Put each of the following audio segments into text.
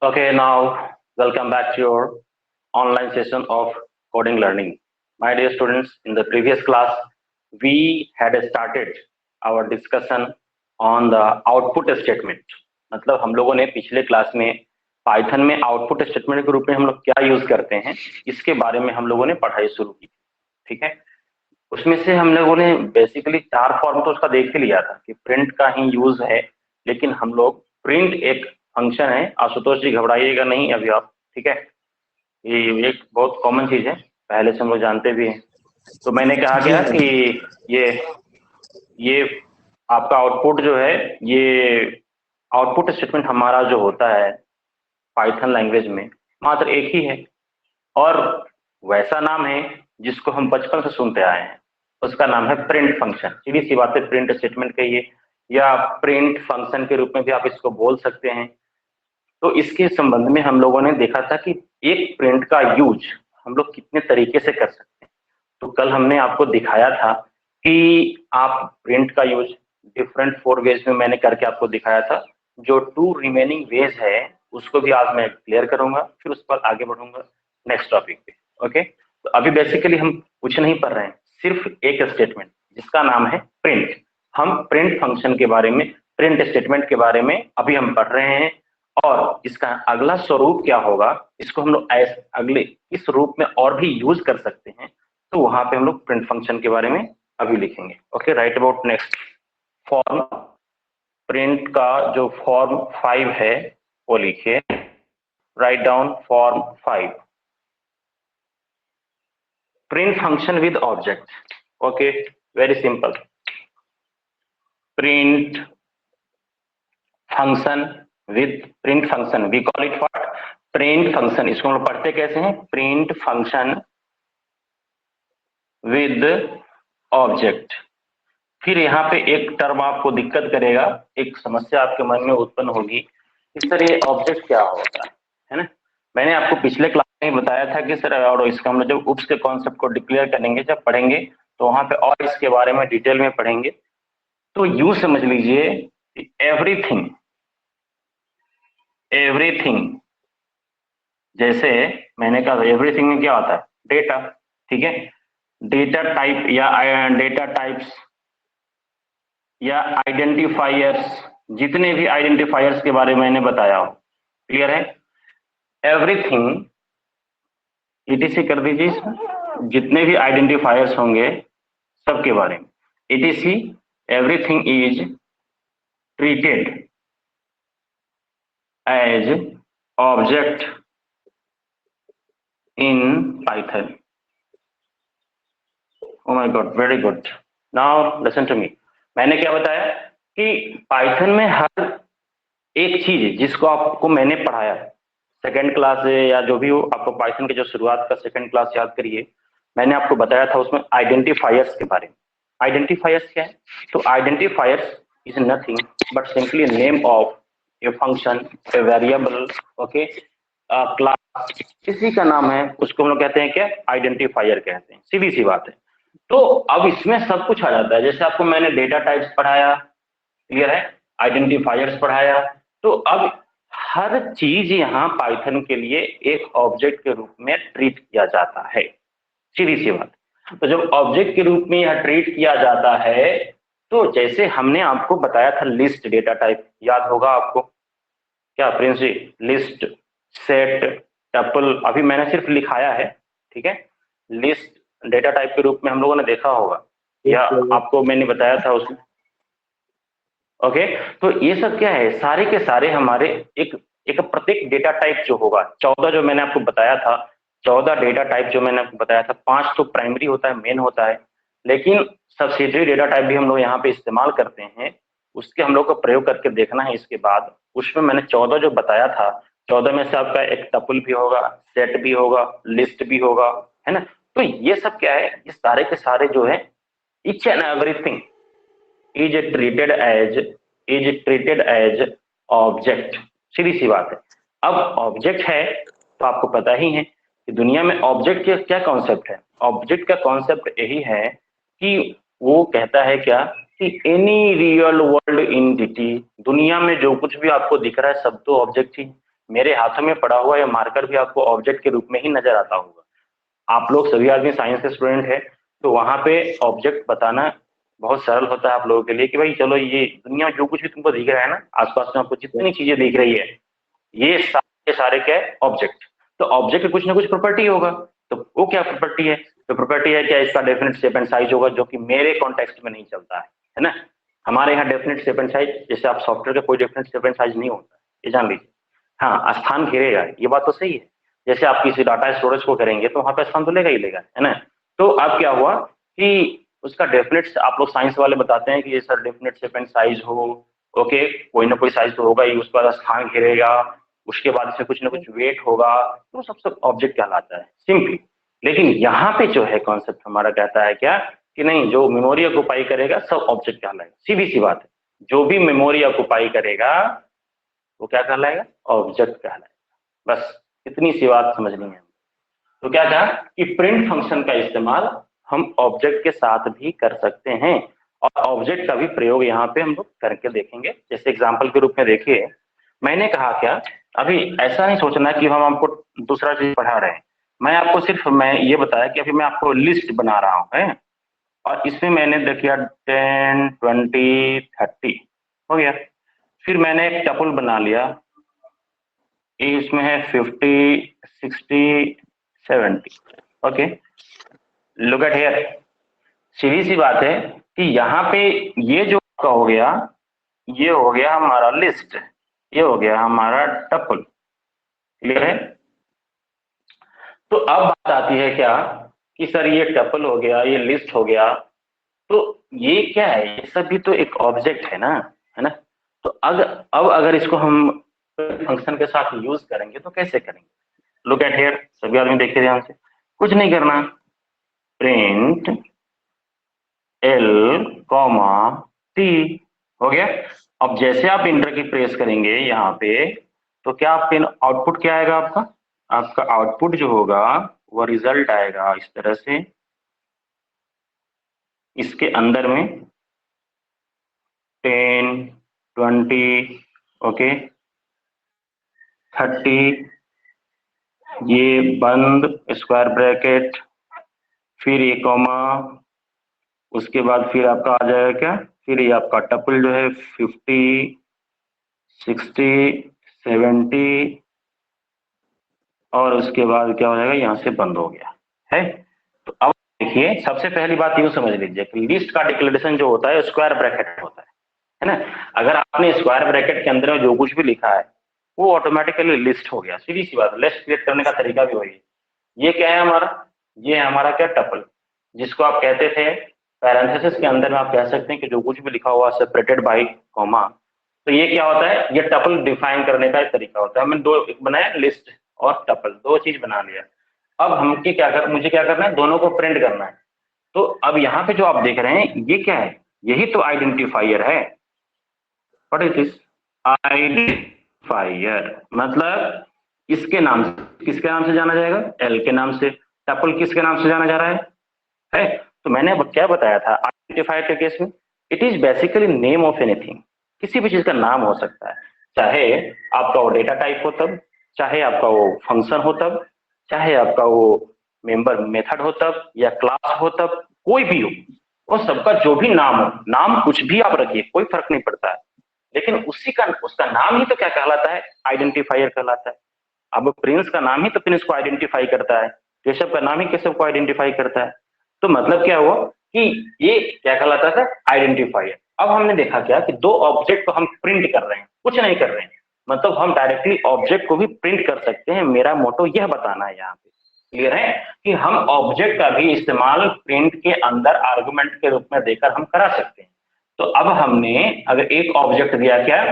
Okay, now welcome back to your online session of coding learning. My dear students, in the previous class, we had started our discussion on the output statement. मतलब हम लोगों ने पिछले class में Python में output statement के रूप में हम लोग क्या यूज करते हैं इसके बारे में हम लोगों ने पढ़ाई शुरू की। ठीक है, उसमें से हम लोगों ने बेसिकली 4 फॉर्म तो उसका देख ही लिया था कि प्रिंट का ही यूज है, लेकिन हम लोग प्रिंट एक फंक्शन है। आशुतोष जी घबराइएगा नहीं अभी आप, ठीक है, ये एक बहुत कॉमन चीज है, पहले से हम लोग जानते भी हैं। तो मैंने कहा गया कि ये आपका आउटपुट जो है, ये आउटपुट स्टेटमेंट हमारा जो होता है पाइथन लैंग्वेज में मात्र एक ही है, और वैसा नाम है जिसको हम बचपन से सुनते आए हैं, उसका नाम है प्रिंट फंक्शन। सीधी सी बात है, प्रिंट स्टेटमेंट कहिए या प्रिंट फंक्शन के रूप में भी आप इसको बोल सकते हैं। तो इसके संबंध में हम लोगों ने देखा था कि एक प्रिंट का यूज हम लोग कितने तरीके से कर सकते हैं। तो कल हमने आपको दिखाया था कि आप प्रिंट का यूज डिफरेंट 4 वेज में मैंने करके आपको दिखाया था। जो 2 रिमेनिंग वेज है उसको भी आज मैं क्लियर करूंगा, फिर उस पर आगे बढ़ूंगा नेक्स्ट टॉपिक पे। ओके, तो अभी बेसिकली हम कुछ नहीं पढ़ रहे हैं, सिर्फ एक स्टेटमेंट जिसका नाम है प्रिंट। हम प्रिंट फंक्शन के बारे में, प्रिंट स्टेटमेंट के बारे में अभी हम पढ़ रहे हैं, और इसका अगला स्वरूप क्या होगा इसको हम लोग अगले इस रूप में और भी यूज कर सकते हैं। तो वहां पे हम लोग प्रिंट फंक्शन के बारे में अभी लिखेंगे। Okay, right about next form. Print का जो फॉर्म 5 है वो लिखिए, right down form 5। Print function with object. Okay, very simple. Print function with print function, we call it what, print function. इसको हम लोग पढ़ते कैसे हैं, प्रिंट फंक्शन विद ऑब्जेक्ट। फिर यहाँ पे एक टर्म आपको दिक्कत करेगा, एक समस्या आपके मन में उत्पन्न होगी, इस सर ये ऑब्जेक्ट क्या होता है ना। मैंने आपको पिछले क्लास में बताया था कि सर, और इसका हम लोग जब उप्स के कॉन्सेप्ट को डिक्लेयर करेंगे, जब पढ़ेंगे तो वहां पे और इसके बारे में डिटेल में पढ़ेंगे। तो यूं समझ लीजिए एवरीथिंग, एवरीथिंग, जैसे मैंने कहा एवरीथिंग में क्या होता है, डेटा। ठीक है, डेटा टाइप या डेटा टाइप्स या आइडेंटिफायर्स, जितने भी आइडेंटिफायर्स के बारे में मैंने बताया हो, क्लियर है। एवरीथिंग ईटीसी कर दीजिए इसमें, जितने भी आइडेंटिफायर्स होंगे सबके बारे में ETC. Everything is treated as object in Python. Oh my God, very good. Now listen to me. मैंने क्या बताया कि पाइथन में हर एक चीज जिसको आपको मैंने पढ़ाया सेकेंड क्लास से या जो भी हो, आपको पाइथन के जो शुरुआत का सेकेंड क्लास याद करिए, मैंने आपको बताया था उसमें आइडेंटिफायर्स के बारे में। आइडेंटिफायर्स क्या है, तो identifiers is nothing but simply name of a function, a variable, okay, class, इसी का नाम है, उसको हम लोग कहते हैं क्या, आइडेंटिफायर कहते हैं। सीधी सी बात है। तो अब इसमें सब कुछ आ जाता है, जैसे आपको मैंने डेटा टाइप्स पढ़ाया, क्लियर है, आइडेंटिफायर्स पढ़ाया, तो अब हर चीज यहाँ पाइथन के लिए एक ऑब्जेक्ट के रूप में ट्रीट किया जाता है। सीधी सी बात। तो जब ऑब्जेक्ट के रूप में यह ट्रीट किया जाता है, तो जैसे हमने आपको बताया था लिस्ट डेटा टाइप, याद होगा आपको, क्या प्रिंस जी, लिस्ट, सेट, टपल, अभी मैंने सिर्फ लिखाया है, ठीक है। लिस्ट डेटा टाइप के रूप में हम लोगों ने देखा होगा, या आपको मैंने बताया था उसमें। ओके, तो ये सब क्या है, सारे के सारे हमारे एक एक प्रत्येक डेटा टाइप जो होगा, 14 जो मैंने आपको बताया था, 14 डेटा टाइप जो मैंने आपको बताया था, 5 तो प्राइमरी होता है, मेन होता है, लेकिन सब्सिडरी डेटा टाइप भी हम लोग यहाँ पे इस्तेमाल करते हैं, उसके हम लोग को प्रयोग करके देखना है। इसके बाद उसमें मैंने 14 जो बताया था, 14 में से आपका एक टपल भी होगा, सेट भी होगा, लिस्ट भी होगा, है ना। तो ये सब क्या है, ये सारे के सारे जो है, each and everything is treated as object. सीधी सी बात है। अब ऑब्जेक्ट है तो आपको पता ही है कि दुनिया में ऑब्जेक्ट का क्या कॉन्सेप्ट है। ऑब्जेक्ट का कॉन्सेप्ट यही है कि वो कहता है क्या, कि एनी रियल वर्ल्ड एंटिटी, दुनिया में जो कुछ भी आपको दिख रहा है सब तो ऑब्जेक्ट ही। मेरे हाथों में पड़ा हुआ यह मार्कर भी आपको ऑब्जेक्ट के रूप में ही नजर आता होगा। आप लोग सभी आदमी साइंस के स्टूडेंट है, तो वहां पे ऑब्जेक्ट बताना बहुत सरल होता है आप लोगों के लिए कि भाई चलो ये दुनिया में जो कुछ भी तुमको दिख रहा है ना, आसपास में आपको जितनी चीजें दिख रही है, ये सारे क्या है, ऑब्जेक्ट। तो ऑब्जेक्ट की कुछ ना कुछ प्रॉपर्टी होगा, तो वो क्या प्रॉपर्टी है? तो प्रॉपर्टी है क्या, इसका डेफिनेट शेप एंड साइज होगा, जो कि मेरे कॉन्टेक्स्ट में नहीं चलता है ना। हमारे यहाँ डेफिनेट शेप एंड साइज, जैसे आप सॉफ्टवेयर का कोई डेफिनेट शेप एंड साइज नहीं होता, ये जान लीजिए। हाँ, स्थान घेरेगा, ये बात तो सही है। जैसे आप किसी डाटा स्टोरेज को करेंगे तो वहां पे स्थान तो लेगा ही लेगा, है ना। तो अब क्या हुआ कि उसका डेफिनेट, आप लोग साइंस वाले बताते हैं कि ये sir definite shape and size हो, ओके, कोई ना कोई साइज तो होगा ही, उसके बाद स्थान घेरेगा, उसके बाद इसमें कुछ ना कुछ वेट होगा, तो सब ऑब्जेक्ट कहलाता है सिंपली। लेकिन यहाँ पे जो है कॉन्सेप्ट हमारा कहता है क्या, कि नहीं, जो मेमोरी ऑक्युपाई करेगा सब ऑब्जेक्ट कहलाएगा। सीधी सी बात है, जो भी मेमोरी ऑक्युपाई करेगा वो क्या कहलाएगा, ऑब्जेक्ट कहलाएगा। बस इतनी सी बात समझनी है। तो क्या कहा कि प्रिंट फंक्शन का इस्तेमाल हम ऑब्जेक्ट के साथ भी कर सकते हैं, और ऑब्जेक्ट का भी प्रयोग यहाँ पे हम लोग करके देखेंगे। जैसे एग्जाम्पल के रूप में देखिए, मैंने कहा क्या, अभी ऐसा नहीं सोचना कि हम आपको दूसरा चीज पढ़ा रहे हैं। मैं आपको सिर्फ मैं ये बताया कि अभी मैं आपको लिस्ट बना रहा हूँ, है, और इसमें मैंने देखिए 10 20 30 हो गया। फिर मैंने एक टपल बना लिया, इसमें है 50 60 70, ओके। लुक एट हियर, सीधी सी बात है कि यहाँ पे ये जो आपका हो गया, ये हो गया हमारा लिस्ट, ये हो गया हमारा टपल, क्लियर है। तो अब बात आती है क्या कि सर ये टपल हो गया, ये लिस्ट हो गया, तो ये क्या है, ये सब भी तो एक ऑब्जेक्ट है ना। तो अब अगर इसको हम फंक्शन के साथ यूज करेंगे तो कैसे करेंगे? लुक एट हियर, सभी आदमी देखिए ध्यान से, कुछ नहीं करना, प्रिंट एल कॉमा टी, हो गया। अब जैसे आप इंटर की प्रेस करेंगे यहाँ पे, तो क्या आपके आउटपुट क्या आएगा आपका? आपका आउटपुट जो होगा वो रिजल्ट आएगा इस तरह से, इसके अंदर में 10 20 ओके 30, ये बंद स्क्वायर ब्रैकेट, फिर ये कॉमा, उसके बाद फिर आपका आ जाएगा क्या, फिर ये आपका टपल जो है 50 60 70, और उसके बाद क्या हो जाएगा, यहाँ से बंद हो गया है। तो अब देखिए, सबसे पहली बात यूं समझ लीजिए कि लिस्ट का डिक्लेरेशन जो होता है स्क्वायर ब्रैकेट होता है ना। अगर आपने स्क्वायर ब्रैकेट के अंदर में जो कुछ भी लिखा है वो ऑटोमेटिकली लिस्ट हो गया, सीधी सी बात। लिस्ट क्रिएट करने का तरीका भी वही है। ये क्या है हमारा, ये है हमारा क्या, टपल, जिसको आप कहते थे पैरेंथेसिस के अंदर में आप कह सकते हैं कि जो कुछ भी लिखा हुआ सेपरेटेड बाय कॉमा। तो ये क्या होता है, ये टपल डिफाइन करने का एक तरीका होता है। हमने दो बनाया, लिस्ट और टपल, दो चीज बना लिया। अब हमके क्या कर, मुझे क्या करना है, दोनों को प्रिंट करना है। तो अब यहाँ पे जो आप देख रहे हैं ये क्या है, यही तो आइडेंटिफायर है। व्हाट इज दिस, आइडेंटिफायर, मतलब इसके नाम से, किसके नाम से जाना जाएगा, एल के नाम से। टपल किसके नाम से जाना जा रहा है। तो मैंने क्या बताया था आइडेंटिफायर के केस में, it is basically name of anything, किसी भी चीज का नाम हो सकता है, चाहे आपका वो डेटा टाइप हो तब, चाहे आपका वो फंक्शन हो तब, चाहे आपका वो मेंबर मेथड हो तब, या क्लास हो तब, कोई भी हो, वो सबका जो भी नाम हो, नाम कुछ भी आप रखिए, कोई फर्क नहीं पड़ता है, लेकिन उसी का उसका नाम ही तो क्या कहलाता है, आइडेंटिफायर कहलाता है। अब प्रिंस का नाम ही तो प्रिंस को आइडेंटिफाई करता है, केशव का नाम ही केशव को आइडेंटिफाई करता है। तो मतलब क्या हुआ कि ये क्या कहलाता था, आइडेंटिफायर। अब हमने देखा क्या कि दो ऑब्जेक्ट को हम प्रिंट कर रहे हैं, कुछ नहीं कर रहे हैं, मतलब हम डायरेक्टली ऑब्जेक्ट को भी प्रिंट कर सकते हैं। मेरा मोटो यह बताना है यहाँ पे, क्लियर है, कि हम ऑब्जेक्ट का भी इस्तेमाल प्रिंट के अंदर आर्गुमेंट के रूप में देकर हम करा सकते हैं। तो अब हमने अगर एक ऑब्जेक्ट दिया क्या,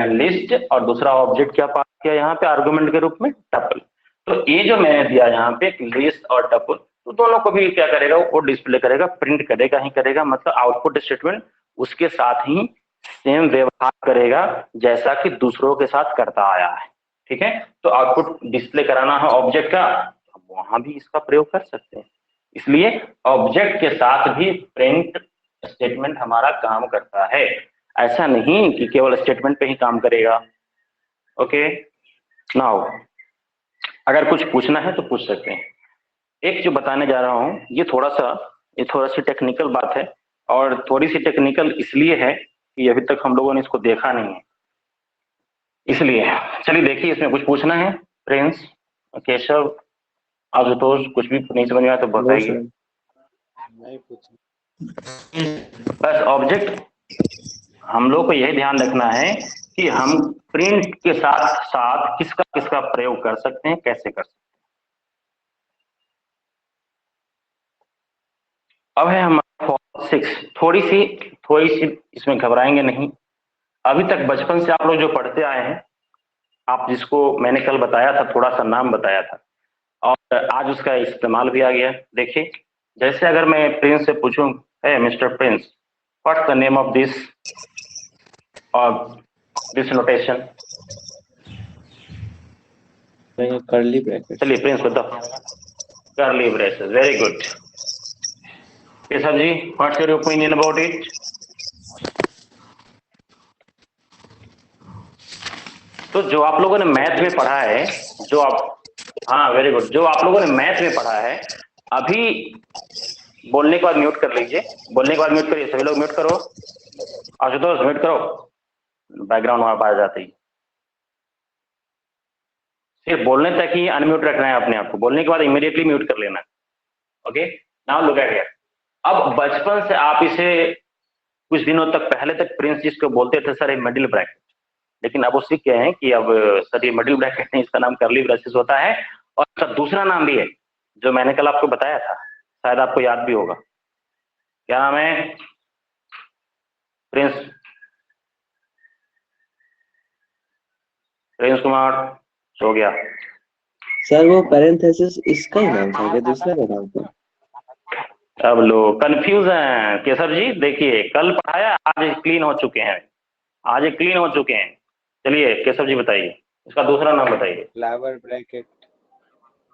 लिस्ट, और दूसरा ऑब्जेक्ट क्या पास किया यहाँ पे आर्गुमेंट के रूप में, टपल। तो ये जो मैंने दिया यहाँ पे लिस्ट और टपल, तो दोनों को भी क्या करेगा, वो डिस्प्ले करेगा, प्रिंट करेगा ही करेगा, मतलब आउटपुट स्टेटमेंट उसके साथ ही सेम व्यवहार करेगा जैसा कि दूसरों के साथ करता आया है। ठीक है, तो आउटपुट डिस्प्ले कराना है ऑब्जेक्ट का, हम वहां भी इसका प्रयोग कर सकते हैं। इसलिए ऑब्जेक्ट के साथ भी प्रिंट स्टेटमेंट हमारा काम करता है, ऐसा नहीं कि केवल स्टेटमेंट पे ही काम करेगा। ओके नाउ अगर कुछ पूछना है तो पूछ सकते हैं। एक जो बताने जा रहा हूं ये थोड़ा सी टेक्निकल बात है, और थोड़ी सी टेक्निकल इसलिए है कि अभी तक हम लोगों ने इसको देखा नहीं है, इसलिए चलिए देखिए इसमें कुछ पूछना है। प्रिंस, केशव, आशुतोष, कुछ भी नहीं समझ में आया तो बताइए। बस ऑब्जेक्ट हम लोग को यही ध्यान रखना है कि हम प्रिंट के साथ साथ किसका किसका प्रयोग कर सकते हैं, कैसे कर सकते हैं। अब है हमारा फॉर्म 6। थोड़ी सी इसमें घबराएंगे नहीं। अभी तक बचपन से आप लोग जो पढ़ते आए हैं, आप जिसको मैंने कल बताया था, थोड़ा सा नाम बताया था और आज उसका इस्तेमाल भी आ गया। देखिए जैसे अगर मैं प्रिंस से पूछूं, hey mister Prince, what's the name of this और दिस नोटेशन। Curly bracket. चलिए प्रिंस बताओ। Curly braces, very good. Keshav ji, what's your opinion about it? तो जो आप लोगों ने मैथ में पढ़ा है, जो आप, हाँ वेरी गुड, जो आप लोगों ने मैथ में पढ़ा है, अभी बोलने के बाद म्यूट कर लीजिए। बोलने के बाद म्यूट करिए, सभी लोग म्यूट करो। आशुतोष म्यूट करो, बैकग्राउंड वहां पर आ जाती है। सिर्फ बोलने तक ही अनम्यूट रखना है अपने आप को, बोलने के बाद इमीडिएटली म्यूट कर लेना। Okay now look at here. अब बचपन से आप इसे कुछ दिनों तक, पहले तक प्रिंस जिसको बोलते थे सर, मिडिल ब्रैकेट, लेकिन अब वो सीख गए हैं कि अब सर ये मिडिल ब्रैकेट नहीं, इसका नाम कर्ली ब्रेसेस होता है। और इसका दूसरा नाम भी है जो मैंने कल आपको बताया था, शायद आपको याद भी होगा। क्या नाम है प्रिंस? प्रिंस कुमार सो गया। सर वो पैरेंथेसिस इसका ही नाम था क्या, दूसरा का नाम था? अब लोग कंफ्यूज हैं केशव जी। देखिए कल पढ़ाया, आज क्लीन हो चुके हैं, आज क्लीन हो चुके हैं। चलिए केशव जी बताइए, इसका दूसरा नाम बताइए। Flower bracket.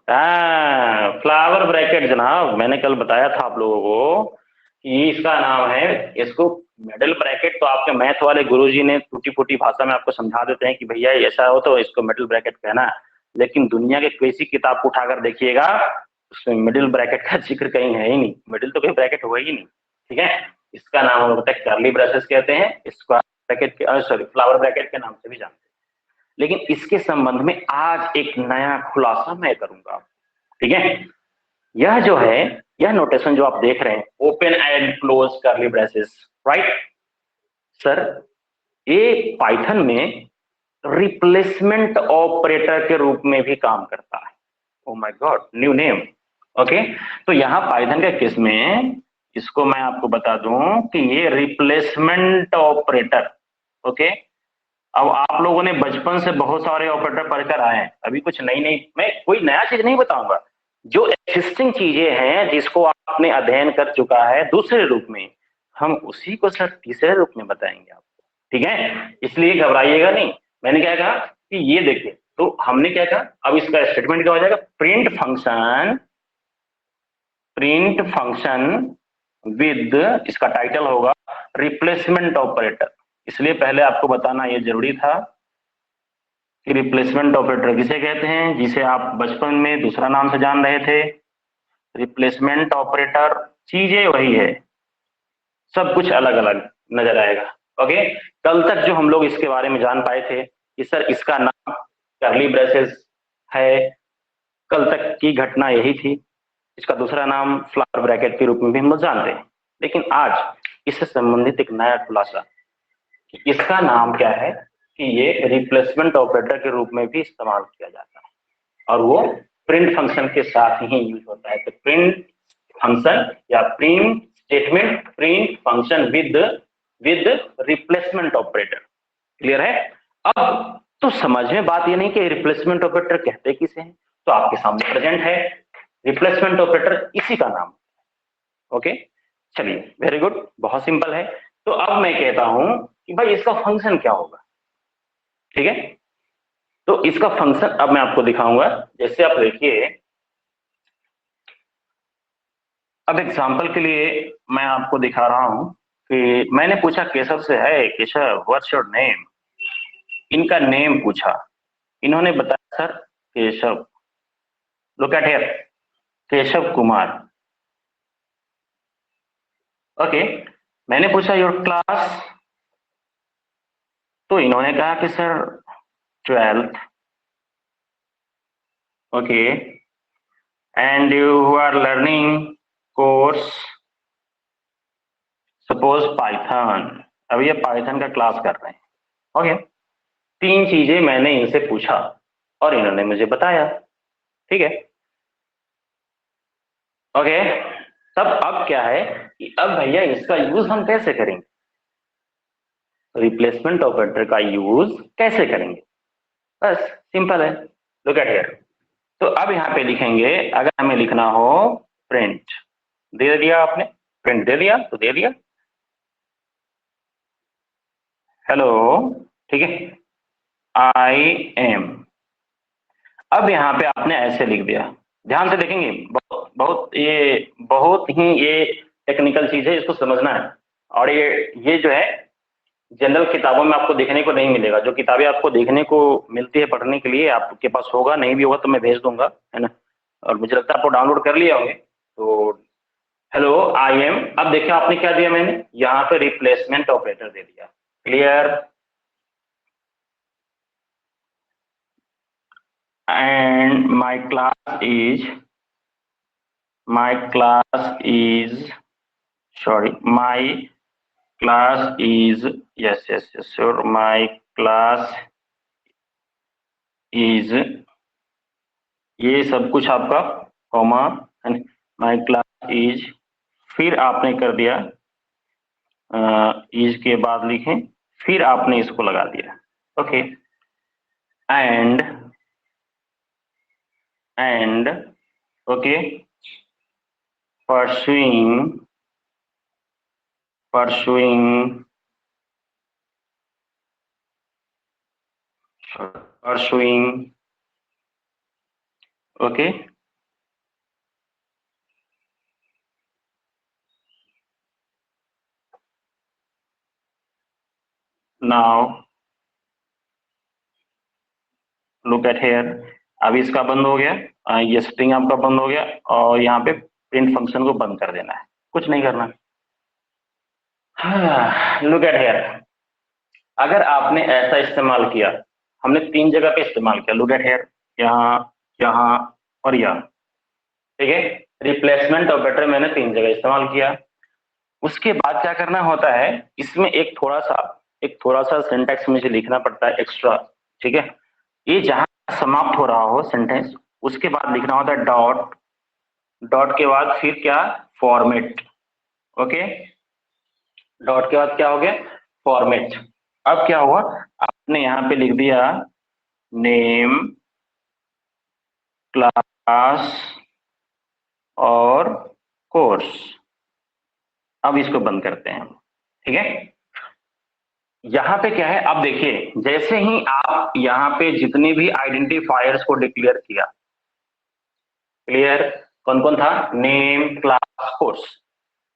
हाँ फ्लावर ब्रैकेट जनाब, मैंने कल बताया था आप लोगों को कि इसका नाम है, इसको मिडिल ब्रैकेट तो आपके मैथ वाले गुरुजी ने टूटी फूटी भाषा में आपको समझा देते हैं कि भैया ऐसा हो तो इसको मिडिल ब्रैकेट कहना, लेकिन दुनिया के किसी किताब को उठाकर देखिएगा, उसमें मिडिल ब्रैकेट का जिक्र कहीं है ही नहीं, मिडिल तो कोई ब्रैकेट हुआ ही नहीं। ठीक है, इसका नाम हम लोग कर्ली ब्रेसेस कहते हैं, इसका ब्रैकेट के, सॉरी, फ्लावर ब्रैकेट के नाम से भी जानते हैं। लेकिन इसके संबंध में आज एक नया खुलासा मैं करूंगा। ठीक है, यह जो है, यह नोटेशन जो आप देख रहे हैं, open and close curly braces, right sir, ये पाइथन में रिप्लेसमेंट ऑपरेटर के रूप में भी काम करता है। Oh my God, new name. Okay, तो यहां पाइथन के केस में इसको मैं आपको बता दूं कि ये रिप्लेसमेंट ऑपरेटर। ओके, अब आप लोगों ने बचपन से बहुत सारे ऑपरेटर पढ़कर आए हैं, अभी कुछ नई नई, मैं कोई नया चीज नहीं बताऊंगा, जो एक्सिस्टिंग चीजें हैं जिसको आपने अध्ययन कर चुका है दूसरे रूप में, हम उसी को सर तीसरे रूप में बताएंगे आपको। ठीक है, इसलिए घबराइएगा नहीं। मैंने क्या कहा कि ये देखिए, तो हमने क्या कहा, अब इसका स्टेटमेंट क्या हो जाएगा, प्रिंट फंक्शन विद, इसका टाइटल होगा रिप्लेसमेंट ऑपरेटर। इसलिए पहले आपको बताना ये जरूरी था कि रिप्लेसमेंट ऑपरेटर किसे कहते हैं, जिसे आप बचपन में दूसरा नाम से जान रहे थे। रिप्लेसमेंट ऑपरेटर, चीजें वही है, सब कुछ अलग अलग नजर आएगा। ओके, कल तक जो हम लोग इसके बारे में जान पाए थे कि सर इसका नाम कर्ली ब्रेसेस है, कल तक की घटना यही थी। इसका दूसरा नाम फ्लावर ब्रैकेट के रूप में भी हम लोग जानते हैं, लेकिन आज इससे संबंधित एक नया खुलासा कि इसका नाम क्या है, कि ये रिप्लेसमेंट ऑपरेटर के रूप में भी इस्तेमाल किया जाता है, और वो प्रिंट फंक्शन के साथ ही यूज होता है। तो प्रिंट फंक्शन या print statement, print function with replacement operator. Clear है? अब तो समझ में बात ये नहीं कि रिप्लेसमेंट ऑपरेटर कहते किसे हैं, तो आपके सामने प्रेजेंट है, रिप्लेसमेंट ऑपरेटर इसी का नाम। ओके, चलिए वेरी गुड, बहुत सिंपल है। तो अब मैं कहता हूं कि भाई इसका फंक्शन क्या होगा। ठीक है, तो इसका फंक्शन अब मैं आपको दिखाऊंगा। जैसे आप देखिए, अब एग्जांपल के लिए मैं आपको दिखा रहा हूं कि मैंने पूछा केशव से, है केशव व्हाट्स योर नेम, इनका नेम पूछा, इन्होंने बताया sir Keshav, look at here, Keshav Kumar. Okay, मैंने पूछा योर क्लास, तो इन्होंने कहा कि sir 12th। Okay, and you are learning course suppose Python, अब ये पाइथन का क्लास कर रहे हैं। ओके, 3 चीजें मैंने इनसे पूछा और इन्होंने मुझे बताया, ठीक है। ओके, तब अब क्या है कि अब भैया इसका यूज हम कैसे करेंगे, रिप्लेसमेंट ऑपरेटर का यूज कैसे करेंगे, बस सिंपल है, लुक एट हियर। तो अब यहाँ पे लिखेंगे, अगर हमें लिखना हो प्रिंट, दे दिया आपने, प्रिंट दे दिया तो दे दिया, हेलो, ठीक है, आई एम। अब यहाँ पे आपने ऐसे लिख दिया, ध्यान से देखेंगे, बहुत ही ये टेक्निकल चीज है, इसको समझना है। और ये जो है जनरल किताबों में आपको देखने को नहीं मिलेगा, जो किताबें आपको देखने को मिलती है पढ़ने के लिए आपके पास होगा, नहीं भी होगा तो मैं भेज दूंगा, है ना। और मुझे लगता है आपको डाउनलोड कर लिया होंगे। तो हेलो आई एम, अब देखिए आपने क्या दिया, मैंने यहाँ पे रिप्लेसमेंट ऑपरेटर दे दिया, clear. And my class is sorry, my class is, yes, sure, my class is, ये सब कुछ आपका कॉमा, माई क्लास इज, फिर आपने कर दिया इज के बाद लिखें, फिर आपने इसको लगा दिया, okay. And okay, pursuing okay, now look at here, अभी इसका बंद हो गया, ये स्ट्रिंग आपका बंद हो गया, और यहाँ पे प्रिंट फंक्शन को बंद कर देना है, कुछ नहीं करना। लुक एट हियर, अगर आपने ऐसा इस्तेमाल किया, हमने 3 जगह पे इस्तेमाल किया, लुक एट हियर, यहाँ, यहाँ और यहाँ, ठीक है। रिप्लेसमेंट ऑपरेटर मैंने 3 जगह इस्तेमाल किया। उसके बाद क्या करना होता है, इसमें एक थोड़ा सा सिंटैक्स मुझे लिखना पड़ता है एक्स्ट्रा, ठीक है। ये जहां समाप्त हो रहा हो सेंटेंस, उसके बाद लिखना होता है डॉट, डॉट के बाद फिर क्या, फॉर्मेट, ओके। डॉट के बाद क्या हो गया, फॉर्मेट। अब क्या हुआ, आपने यहाँ पे लिख दिया नेम, क्लास और कोर्स। अब इसको बंद करते हैं, ठीक है। यहाँ पे क्या है, अब देखिए, जैसे ही आप यहाँ पे जितने भी आइडेंटिफायर्स को डिक्लेयर किया, क्लियर, कौन कौन था, नेम, क्लास, कोर्स,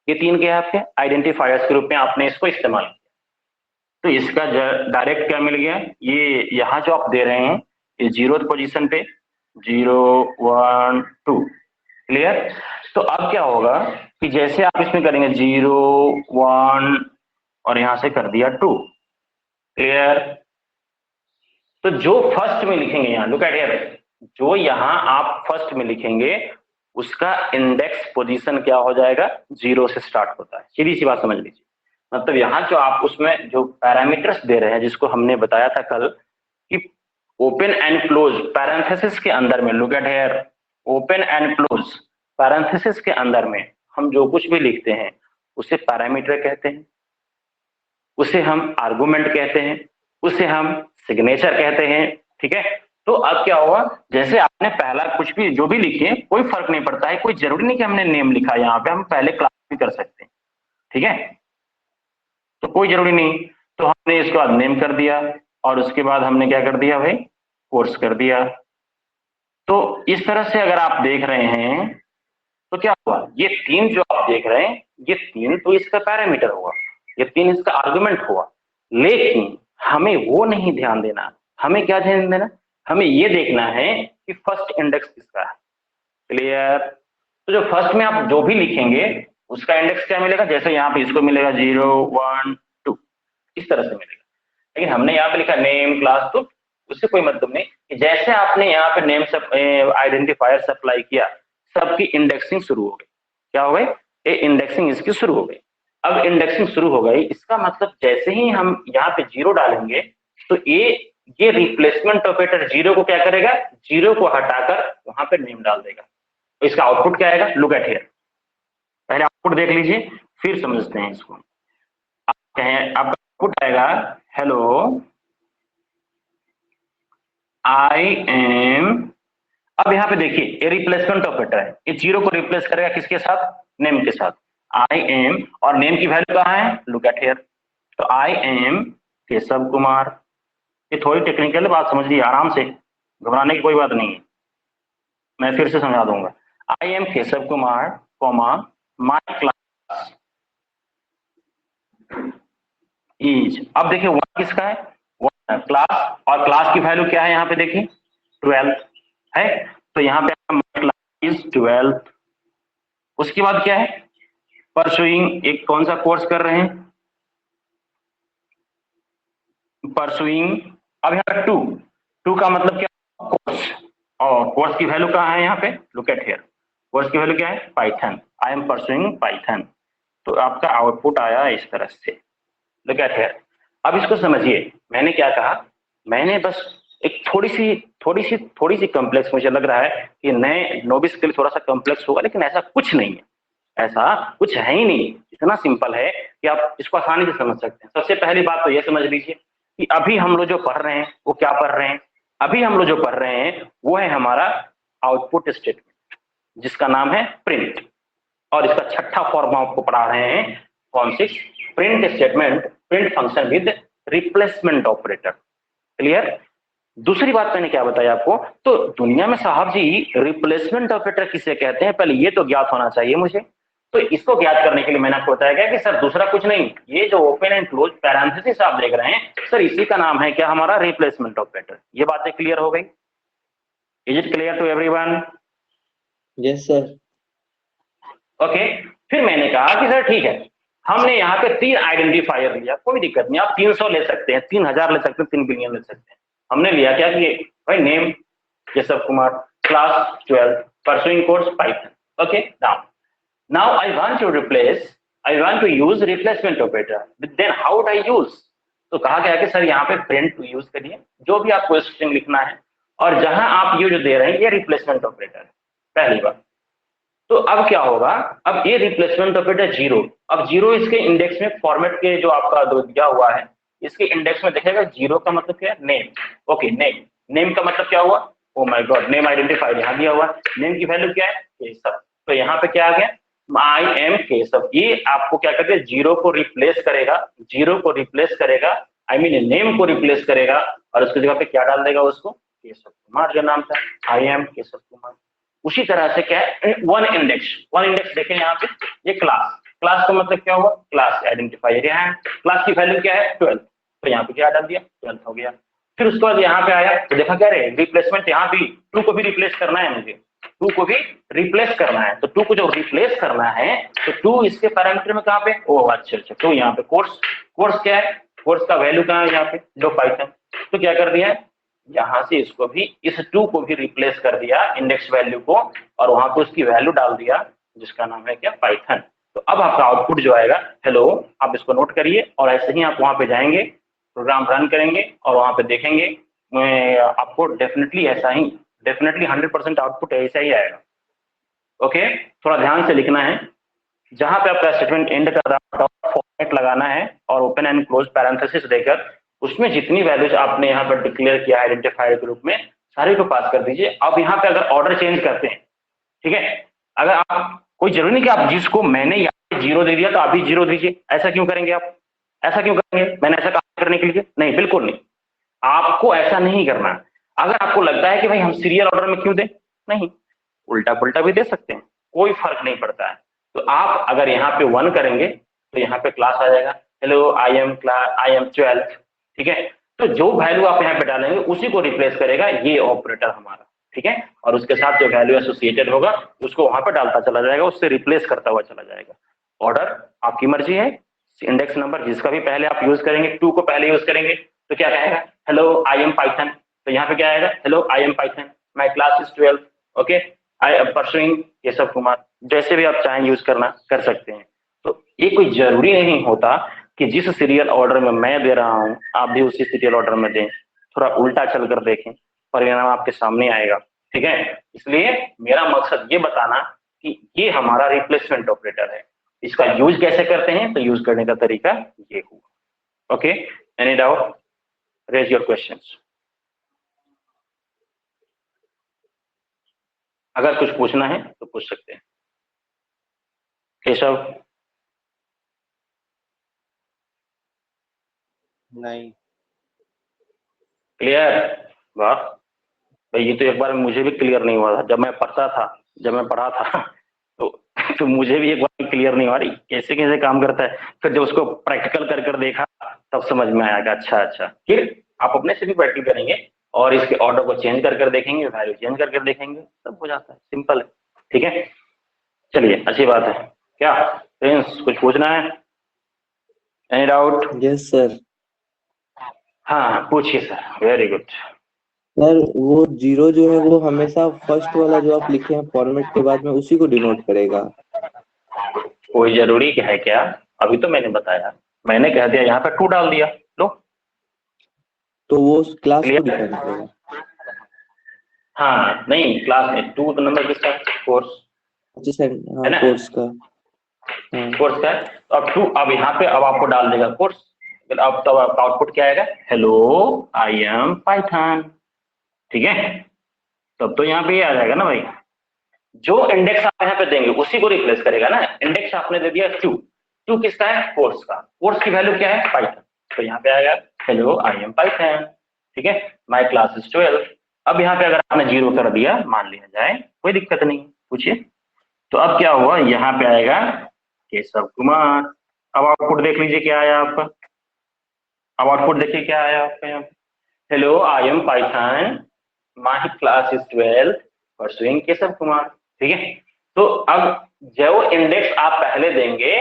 ये 3 क्या है आपके आइडेंटिफायर्स के रूप में आपने इसको इस्तेमाल किया। तो इसका डायरेक्ट क्या मिल गया, ये यहाँ जो आप दे रहे हैं, ये 0th पोजीशन पे 0 1 2, क्लियर। तो अब क्या होगा कि जैसे आप इसमें करेंगे 0 1 और यहां से कर दिया 2, क्लियर। तो जो फर्स्ट में लिखेंगे यहाँ, लुक एट हियर, जो यहाँ आप फर्स्ट में लिखेंगे उसका इंडेक्स पोजीशन क्या हो जाएगा, 0 से स्टार्ट होता है, सीधी सी बात समझ लीजिए। मतलब यहाँ जो आप उसमें जो पैरामीटर्स दे रहे हैं, जिसको हमने बताया था कल कि ओपन एंड क्लोज पैरेंथेसिस के अंदर में, look at here, open and close parenthesis के अंदर में हम जो कुछ भी लिखते हैं उसे पैरामीटर कहते हैं, उसे हम आर्गुमेंट कहते हैं, उसे हम सिग्नेचर कहते हैं, ठीक है। तो अब क्या हुआ, जैसे आपने पहला कुछ भी जो भी लिखिए, कोई फर्क नहीं पड़ता है, कोई जरूरी नहीं कि हमने नेम लिखा, यहाँ पे हम पहले क्लास भी कर सकते हैं, ठीक है। तो कोई जरूरी नहीं, तो हमने इसके बाद नेम कर दिया और उसके बाद हमने क्या कर दिया भाई, कोर्स कर दिया। तो इस तरह से अगर आप देख रहे हैं तो क्या हुआ, ये 3 जो आप देख रहे हैं, ये 3 तो इसका पैरामीटर हुआ, ये 3 इसका आर्गुमेंट हुआ। लेकिन हमें वो नहीं ध्यान देना, हमें क्या ध्यान देना, हमें ये देखना है कि फर्स्ट इंडेक्स किसका है। क्लियर? तो जो फर्स्ट में आप जो भी लिखेंगे उसका इंडेक्स क्या मिलेगा, जैसे यहाँ पे इसको मिलेगा 0 1 2 इस तरह से मिलेगा। लेकिन हमने यहाँ पे लिखा नेम क्लास, तो उससे कोई मतलब नहीं कि जैसे आपने यहाँ पे नेम सब आइडेंटिफायर सप्लाई किया सबकी इंडेक्सिंग शुरू हो गई। क्या हो गई? ये इंडेक्सिंग इसकी शुरू हो गई। अब इंडेक्सिंग शुरू हो गई इसका मतलब जैसे ही हम यहाँ पे 0 डालेंगे तो ये रिप्लेसमेंट ऑपरेटर 0 को क्या करेगा, 0 को हटाकर वहां पे नेम डाल देगा। तो इसका आउटपुट क्या आएगा? लुक एट हियर, पहले आउटपुट देख लीजिए फिर समझते हैं इसको। आप कहें आपका आउटपुट आएगा हेलो आई एम। अब यहाँ पे देखिए ये रिप्लेसमेंट ऑपरेटर है, ये 0 को रिप्लेस करेगा किसके साथ? नेम के साथ। आई एम और नेम की वैल्यू कहाँ है? Look at here. तो आई एम केशव कुमार। ये थोड़ी टेक्निकल बात समझ लीजिए, आराम से, घबराने की कोई बात नहीं है, मैं फिर से समझा दूंगा। I am Keshav Kumar comma my class is. अब देखिए वन किसका है? वन क्लास, और क्लास की वैल्यू क्या है यहाँ पे देखिए 12 है। तो यहाँ पे माई क्लास इज 12। उसके बाद क्या है? परसुइंग, एक कौन सा कोर्स कर रहे हैं? परसुइंग। अब यहाँ पे टू का मतलब क्या? कोर्स। और कोर्स की वैल्यू कहाँ है यहाँ पे? Look at here. कोर्स की वैल्यू क्या है? Python. I am pursuing Python. तो आपका आउटपुट आया इस तरह से, लुक एट हियर। अब इसको समझिए, मैंने क्या कहा, मैंने बस एक थोड़ी सी कॉम्प्लेक्स मुझे लग रहा है कि नए नोविस के लिए थोड़ा सा कॉम्प्लेक्स होगा, लेकिन ऐसा कुछ नहीं है, ऐसा कुछ है ही नहीं। इतना सिंपल है कि आप इसको आसानी से समझ सकते हैं। सबसे पहली बात तो ये समझ लीजिए कि अभी हम लोग जो पढ़ रहे हैं वो क्या पढ़ रहे हैं? अभी हम लोग जो पढ़ रहे हैं वो है हमारा आउटपुट स्टेटमेंट, जिसका नाम है प्रिंट। और इसका छठा फॉर्म आपको पढ़ा रहे हैं, कौन सी? Print statement, print function with replacement operator. Clear? दूसरी बात मैंने क्या बताया आपको, तो दुनिया में साहब जी रिप्लेसमेंट ऑपरेटर किसे कहते हैं, पहले ये तो ज्ञात होना चाहिए मुझे। तो इसको ज्ञात करने के लिए मैंने आपको बताया गया कि सर दूसरा कुछ नहीं, ये जो ओपन एंड क्लोज पैरेंथेसिस आप देख रहे हैं सर, इसी का नाम है क्या? हमारा रिप्लेसमेंट ऑपरेटर। ये बातें क्लियर हो गई? Is it clear to everyone? Yes sir. Okay. फिर मैंने कहा कि सर ठीक है, हमने यहाँ पे 3 आइडेंटिफायर लिया, कोई दिक्कत नहीं, आप 300 ले सकते हैं, 3000 ले सकते हैं, 3 बिलियन ले सकते हैं। हमने लिया क्या कि भाई name Keshav Kumar, class 12, pursuing course Python. Okay, now I want to use replacement operator, then how would I use? तो कहा गया कि सर यहाँ पे प्रिंट टू यूज करिए, जो भी आपको स्ट्रिंग लिखना है, और जहां आप ये जो दे रहे हैं ये रिप्लेसमेंट ऑपरेटर है, पहली बात। तो अब क्या होगा, अब ये रिप्लेसमेंट ऑपरेटर 0, अब 0 इसके इंडेक्स में फॉर्मेट के जो आपका दिया हुआ है इसके इंडेक्स में देखेगा 0 का मतलब क्या है? नेम। ओके, नेम का मतलब क्या हुआ? Oh my God, name identifier यहाँ दिया हुआ है, नेम की वैल्यू क्या है? केशव। तो यहाँ पे क्या आ गया? I am Keshav. ये आपको क्या करते हैं? 0 को रिप्लेस करेगा, 0 को रिप्लेस करेगा, आई मीन नेम को रिप्लेस करेगा, और उसकी जगह पे क्या डाल देगा? उसको केशव कुमार जो नाम था, आई एम केशव कुमार। उसी तरह से क्या है? वन इंडेक्स देखें यहाँ पे, ये क्लास का मतलब क्या हुआ? क्लास आइडेंटिफायर यहाँ है, क्लास की वैल्यू क्या है? 12। तो यहाँ पे क्या डाल दिया? 12 हो गया। फिर उसके बाद यहाँ पे आया तो देखा क्या रे, रिप्लेसमेंट यहाँ भी 2 को भी रिप्लेस करना है मुझे, 2 को भी रिप्लेस करना है। तो 2 को जब रिप्लेस करना है तो 2 इसके पैरामीटर में कहाँ पे? ओ अच्छा, तो यहाँ पे कोर्स क्या है? कोर्स का वैल्यू कहाँ है? यहाँ पे जो पाइथन। तो क्या कर दिया है, यहां से इसको भी, इस 2 को भी रिप्लेस कर दिया इंडेक्स वैल्यू को, और वहां पे उसकी वैल्यू डाल दिया जिसका नाम है क्या? पाइथन। तो अब आपका आउटपुट जो आएगा हेलो, आप इसको नोट करिए, और ऐसे ही आप वहां पे जाएंगे, प्रोग्राम रन करेंगे और वहां पे देखेंगे, आपको डेफिनेटली 100% आउटपुट ऐसा ही आएगा। ओके, थोड़ा ध्यान से लिखना है, जहां पे आपका स्टेटमेंट एंड कर रहा है फॉर्मेट लगाना है, और ओपन एंड क्लोज पैरेंथेसिस देकर उसमें जितनी वैल्यूज आपने यहाँ पर डिक्लेयर किया आइडेंटिफायर के रूप में, सारे को पास कर दीजिए। अब यहाँ पे अगर ऑर्डर चेंज करते हैं, ठीक है, अगर आप, कोई जरूरी नहीं कि आप जिसको मैंने यहाँ पे 0 दे दिया तो आप भी 0 दीजिए, ऐसा क्यों करेंगे आप? ऐसा क्यों करेंगे? मैंने ऐसा कहा करने के लिए नहीं, बिल्कुल नहीं, आपको ऐसा नहीं करना। अगर आपको लगता है कि भाई हम सीरियल ऑर्डर में क्यों दें, नहीं, उल्टा पुल्टा भी दे सकते हैं, कोई फर्क नहीं पड़ता है। तो आप अगर यहाँ पे 1 करेंगे तो यहाँ पे क्लास आ जाएगा, हेलो आई एम 12, ठीक है। तो जो वैल्यू आप यहाँ पे डालेंगे उसी को रिप्लेस करेगा ये ऑपरेटर हमारा, ठीक है। और उसके साथ जो वैल्यू एसोसिएटेड होगा उसको वहां पे डालता चला जाएगा, उससे रिप्लेस करता हुआ चला जाएगा। ऑर्डर आपकी मर्जी है, इंडेक्स नंबर जिसका भी पहले आप यूज करेंगे, 2 को पहले यूज करेंगे तो क्या कहेगा, हेलो आई एम पाइथन, तो यहाँ पे क्या आएगा, hello I am Python, my class is 12, okay, I am pursuing Keshav Kumar. जैसे भी आप चाहें यूज करना कर सकते हैं। तो ये कोई जरूरी नहीं होता कि जिस सीरियल ऑर्डर में मैं दे रहा हूं आप भी उसी सीरियल ऑर्डर में दें, थोड़ा उल्टा चल कर देखें, परिणाम आपके सामने आएगा, ठीक है। इसलिए मेरा मकसद ये बताना कि ये हमारा रिप्लेसमेंट ऑपरेटर है, इसका यूज कैसे करते हैं, तो यूज करने का तरीका ये हुआ। Okay, any doubt, raise your questions. अगर कुछ पूछना है तो पूछ सकते हैं। केशव? नहीं। क्लियर? वाह भाई, ये तो एक बार मुझे भी क्लियर नहीं हुआ था जब मैं पढ़ा था तो मुझे भी एक बार क्लियर नहीं हुआ रही कैसे कैसे काम करता है। फिर जब उसको प्रैक्टिकल कर कर देखा तब समझ में आया कि अच्छा। फिर आप अपने से भी प्रैक्टिकल करेंगे और इसके ऑर्डर को चेंज कर कर देखेंगे, वैल्यू चेंज कर कर देखेंगे, सब हो जाता है, सिंपल है, ठीक है। चलिए, अच्छी बात है। क्या प्रिंस, कुछ पूछना है? Any doubt? Yes sir. हाँ पूछिए सर, वेरी गुड। सर वो जीरो जो है वो हमेशा फर्स्ट वाला जो आप लिखे हैं फॉर्मेट के बाद में उसी को डिनोट करेगा? कोई जरूरी है क्या? अभी तो मैंने बताया, मैंने कह दिया यहाँ पे 2 डाल दिया, लो। तो वो क्लास को क्लियर? डिफाइन करेगा? हाँ नहीं, क्लास में 2 नंबर किसका, कोर्स अच्छा सर, है हाँ ना, कोर्स का। हाँ कोर्स का है। तो अब 2 अब यहाँ पे अब आपको डाल देगा कोर्स, फिर अब तब आपका आउटपुट क्या आएगा, हेलो आई एम पाइथन, ठीक है। तब तो यहाँ पे ये आ जाएगा ना भाई, जो इंडेक्स आप यहाँ पे देंगे उसी को रिप्लेस करेगा ना। इंडेक्स आपने दे दिया 2 किसका है, कोर्स का, कोर्स की वैल्यू क्या है, पाइथन, तो यहाँ पे आएगा हेलो आई एम पाइथन, ठीक है, माई क्लास इज 12। अब यहाँ पे अगर आपने 0 कर दिया मान लिया जाए, कोई दिक्कत नहीं, पूछिए। तो अब क्या हुआ, यहाँ पे आएगा केशव कुमार। अब आउटपुट देख लीजिए क्या आया आपका, अब आउटपुट देखिए क्या आया आपका यहाँ पे, hello I am Python, my class is 12, pursuing Keshav Kumar, ठीक है। तो अब जो इंडेक्स आप पहले देंगे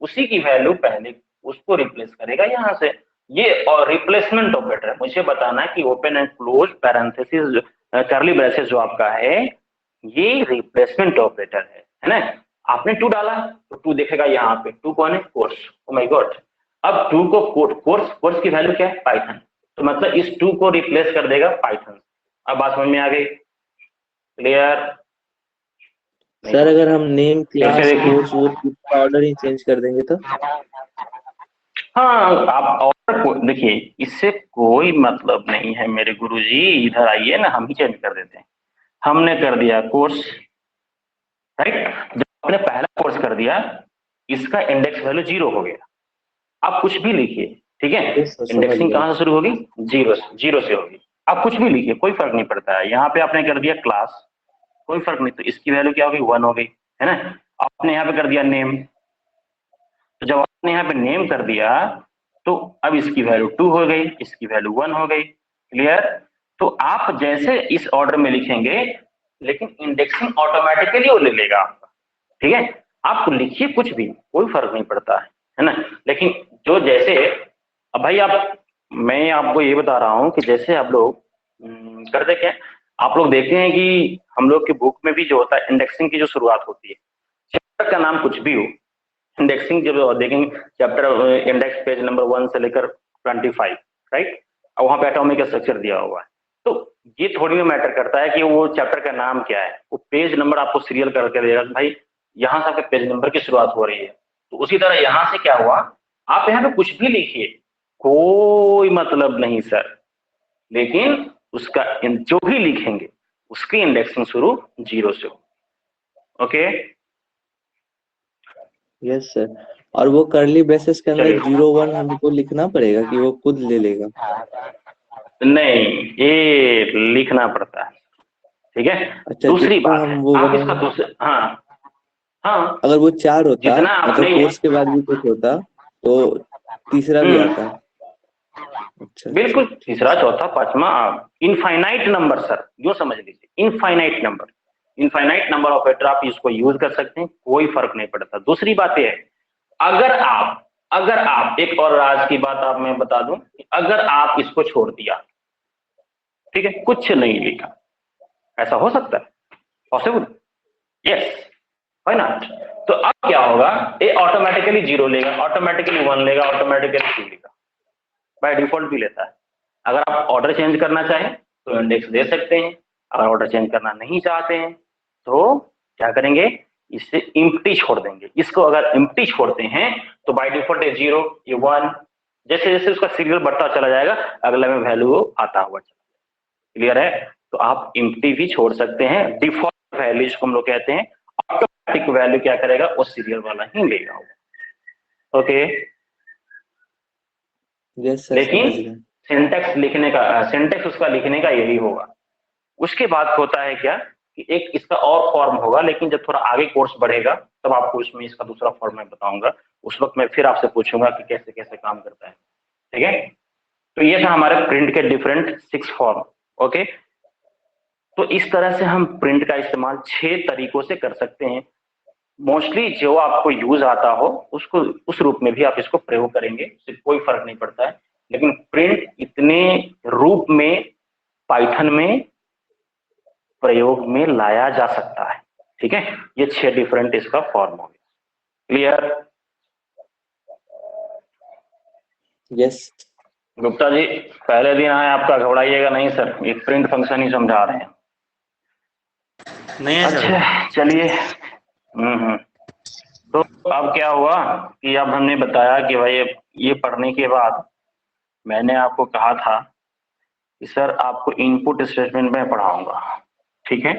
उसी की वैल्यू पहले उसको रिप्लेस करेगा यहाँ से। ये और रिप्लेसमेंट ऑपरेटर है। मुझे बताना कि open and close parenthesis curly braces जो आपका है ये रिप्लेसमेंट ऑपरेटर है ना। आपने 2 डाला तो 2 देखेगा यहाँ पे, 2 कौन है, कोर्स, ओ माय गॉड। अब 2 को कोर्स की वैल्यू क्या है, पाइथन, तो मतलब इस 2 को रिप्लेस कर देगा पाइथन। अब बात समझ में आ गई, क्लियर? सर अगर हम नेम फिर से क्लास देखिए, कोर्स वो ऑर्डर ही चेंज कर देंगे तो? हाँ आप और देखिए, इससे कोई मतलब नहीं है मेरे गुरुजी, इधर आइए ना, हम ही चेंज कर देते हैं। हमने कर दिया कोर्स, राइट, जब आपने पहला कोर्स कर दिया इसका इंडेक्स वैल्यू 0 हो गया। आप कुछ भी लिखिए, ठीक है, यस सर, समझ इंडेक्सिंग गया। कहाँ से शुरू होगी, 0 से होगी। आप कुछ भी लिखिए, कोई फर्क नहीं पड़ता है। यहाँ पे आपने कर दिया क्लास, कोई फर्क नहीं, तो इसकी वैल्यू क्या होगी, 1 हो गई, है ना। आपने यहाँ पे कर दिया नेम, तो जब आपने यहाँ पे नेम कर दिया तो अब इसकी वैल्यू 2 हो गई, इसकी वैल्यू 1 हो गई, क्लियर। तो आप जैसे इस ऑर्डर में लिखेंगे लेकिन इंडेक्सिंग ऑटोमेटिकली वो ले लेगा आपका, ठीक है। आप लिखिए कुछ भी, कोई फर्क नहीं पड़ता है ना। लेकिन जो जैसे अब भाई आप, मैं आपको ये बता रहा हूँ कि जैसे आप लोग करते क्या, आप लोग देखते हैं कि हम लोग की बुक में भी जो होता है इंडेक्सिंग की जो शुरुआत होती है, चैप्टर का नाम कुछ भी हो, इंडेक्सिंग जब देखेंगे चैप्टर इंडेक्स पेज नंबर 1 से लेकर 25, राइट, और वहां पे एटॉमिक स्ट्रक्चर दिया हुआ है। तो ये थोड़ी में मैटर करता है कि वो चैप्टर का नाम क्या है, वो पेज नंबर आपको सीरियल करके देगा कि भाई यहाँ से आपके पेज नंबर की शुरुआत हो रही है। तो उसी तरह यहाँ से क्या हुआ, आप यहाँ पे कुछ भी लिखिए, कोई मतलब नहीं सर, लेकिन उसका जो भी लिखेंगे उसकी इंडेक्सिंग शुरू 0 से हो, ओके। Yes sir. और वो कर्ली ब्रेसेस के अंदर चलिए, 01 हमको लिखना पड़ेगा कि वो खुद ले लेगा? नहीं ये लिखना पड़ता है, ठीक है। अच्छा, दूसरी जितना बात हम है, वो आप इसका बनाएंगे। दूसरे, हाँ हाँ, अगर वो 4 होता, जितना मतलब आपने, कोर्स के बाद भी कुछ होता तो तीसरा भी हम्म, आता। अच्छा बिल्कुल, तीसरा चौथा पांचवा इनफाइनाइट नंबर सर, जो समझ लीजिए infinite number, infinite number of vector आप इसको यूज कर सकते हैं, कोई फर्क नहीं पड़ता। दूसरी बात यह है, अगर आप एक और राज की बात आप मैं बता दूं, अगर आप इसको छोड़ दिया, ठीक है, कुछ नहीं लिखा, ऐसा हो सकता है? पॉसिबल? यस, है ना? तो अब क्या होगा, ये ऑटोमेटिकली 0 लेगा, ऑटोमेटिकली 1 लेगा, ऑटोमेटिकली 2 लेगा, बाय डिफॉल्ट भी लेता है। अगर आप ऑर्डर चेंज करना चाहें तो इंडेक्स दे सकते हैं, अगर ऑर्डर चेंज करना नहीं चाहते हैं तो क्या करेंगे, इसे इम्प्टी छोड़ देंगे। इसको अगर इम्प्टी छोड़ते हैं तो बाय डिफॉल्ट ये 0, ये 1, जैसे जैसे उसका सीरियल बढ़ता चला जाएगा अगले में वैल्यू आता हुआ चला जाएगा। क्लियर है? तो आप इम्प्टी भी छोड़ सकते हैं, डिफॉल्ट वैल्यू जिसको हम लोग कहते हैं, ऑटोमेटिक वैल्यू क्या करेगा, वो सीरियल वाला ही लेगा। ओके, यस सर, लेकिन समझ गए। सिंटेक्स उसका लिखने का यही होगा। उसके बाद होता है क्या कि एक इसका और फॉर्म होगा, लेकिन जब थोड़ा आगे कोर्स बढ़ेगा तब आपको इसमें इसका दूसरा फॉर्म मैं बताऊंगा, उस वक्त मैं फिर आपसे पूछूंगा कि कैसे कैसे काम करता है। ठीक है, तो ये था हमारे प्रिंट के डिफरेंट 6 फॉर्म। ओके, तो इस तरह से हम प्रिंट का इस्तेमाल 6 तरीकों से कर सकते हैं। मोस्टली जो आपको यूज आता हो उसको उस रूप में भी आप इसको प्रयोग करेंगे, इससे कोई फर्क नहीं पड़ता है। लेकिन प्रिंट इतने रूप में पाइथन में प्रयोग में लाया जा सकता है। ठीक है, ये 6 डिफरेंट इसका फॉर्म हो गया। क्लियर? यस गुप्ता जी, पहले दिन आए आपका, घबराइएगा नहीं सर, एक प्रिंट फंक्शन ही समझा रहे हैं। नहीं है सर। अच्छा चलिए, तो अब क्या हुआ कि अब हमने बताया कि भाई ये पढ़ने के बाद मैंने आपको कहा था कि सर आपको इनपुट स्टेटमेंट में पढ़ाऊंगा, ठीक है,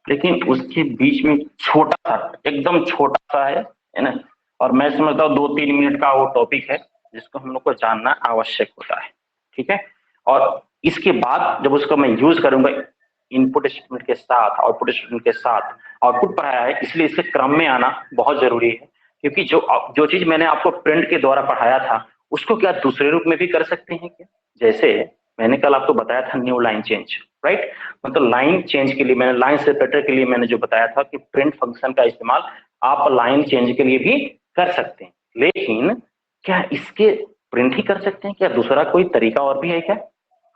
लेकिन उसके बीच में छोटा सा, एकदम छोटा सा है ना, और मैं समझता हूँ 2-3 मिनट का वो टॉपिक है जिसको हम लोग को जानना आवश्यक होता है। ठीक है, और इसके बाद जब उसको मैं यूज करूंगा इनपुट स्टेटमेंट के साथ, आउटपुट स्टेटमेंट के साथ, आउटपुट पढ़ाया है इसलिए इसके क्रम में आना बहुत जरूरी है, क्योंकि जो जो चीज मैंने आपको प्रिंट के द्वारा पढ़ाया था उसको क्या दूसरे रूप में भी कर सकते हैं क्या? जैसे मैंने कल आपको बताया था न्यू लाइन चेंज, राइट, मतलब लाइन चेंज के लिए मैंने, लाइन सेपरेटर के लिए मैंने जो बताया था कि प्रिंट फंक्शन का इस्तेमाल आप लाइन चेंज के लिए भी कर सकते हैं। लेकिन क्या इसके प्रिंट ही कर सकते हैं क्या, दूसरा कोई तरीका और भी है क्या?